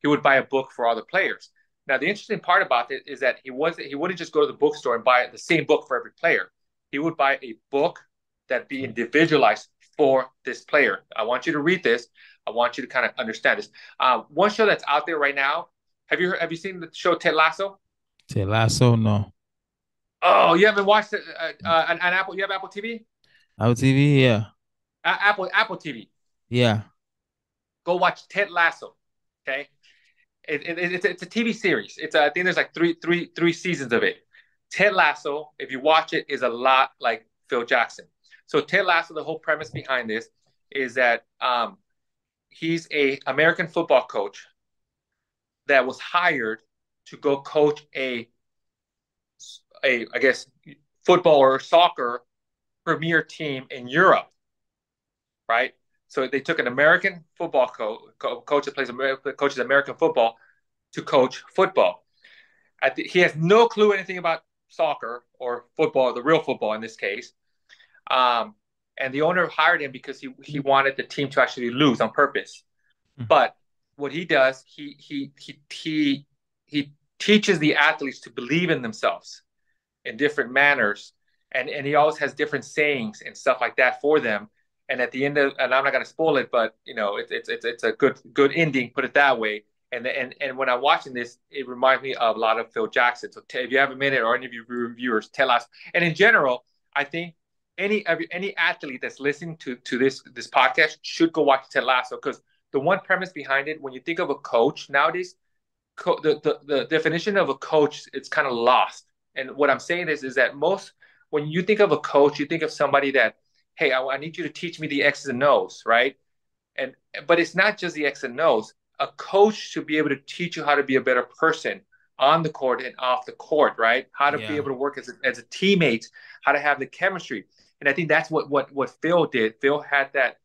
Speaker 4: he would buy a book for all the players. Now, the interesting part about it is that he wouldn't just go to the bookstore and buy the same book for every player. He would buy a book that be individualized for this player. I want you to read this. I want you to kind of understand this. One show that's out there right now. Have you seen the show Ted Lasso?
Speaker 3: Ted Lasso, no.
Speaker 4: Oh, you haven't watched it on Apple? You have Apple TV?
Speaker 3: Apple TV, yeah.
Speaker 4: Apple TV.
Speaker 3: Yeah.
Speaker 4: Go watch Ted Lasso. Okay, it's a TV series. I think there's like three seasons of it. Ted Lasso, if you watch it, is a lot like Phil Jackson. So Ted Lasso, the whole premise behind this is that he's a American football coach that was hired to go coach a I guess football or soccer premier team in Europe, right? So they took an American football coach that coaches American football to coach football. He has no clue anything about soccer or football, the real football in this case. And the owner hired him because he wanted the team to actually lose on purpose. But what he does, he teaches the athletes to believe in themselves in different manners, and he always has different sayings and stuff like that for them. And at the end of, and I'm not going to spoil it, but it's a good ending, put it that way. And when I'm watching this, it reminds me of a lot of Phil Jackson. So if you have a minute, or any of you reviewers, tell us. And in general, I think any athlete that's listening to this podcast should go watch Ted Lasso, because the one premise behind it, when you think of a coach nowadays, the definition of a coach, it's kind of lost. And what I'm saying is that when you think of a coach, you think of somebody that, hey, I need you to teach me the X's and O's, right? But it's not just the X's and O's. A coach should be able to teach you how to be a better person on the court and off the court, right? How to be able to work as a teammate, how to have the chemistry. And I think that's what Phil did. Phil had that.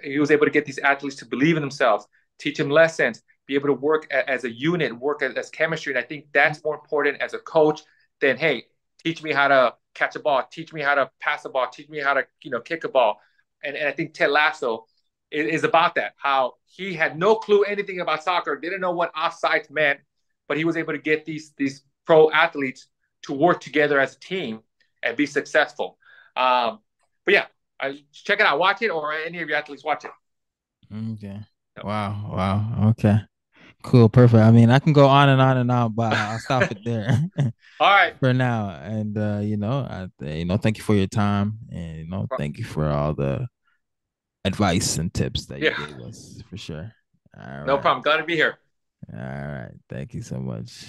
Speaker 4: He was able to get these athletes to believe in themselves, teach them lessons, be able to work as a unit, work as chemistry. And I think that's more important as a coach than, hey, teach me how to catch a ball, teach me how to pass a ball, teach me how to kick a ball. And I think Ted Lasso is about that, how he had no clue anything about soccer, didn't know what offsides meant, but he was able to get these pro athletes to work together as a team and be successful. But yeah, check it out, watch it, or any of your athletes watch it.
Speaker 3: Okay. Wow. Okay. Cool. Perfect. I mean, I can go on and on and on, but I'll stop it there.
Speaker 4: All right.
Speaker 3: For now. And thank you for your time, and thank you for all the advice and tips that you gave us, for sure. All right.
Speaker 4: No problem. Glad to be here.
Speaker 3: All right. Thank you so much.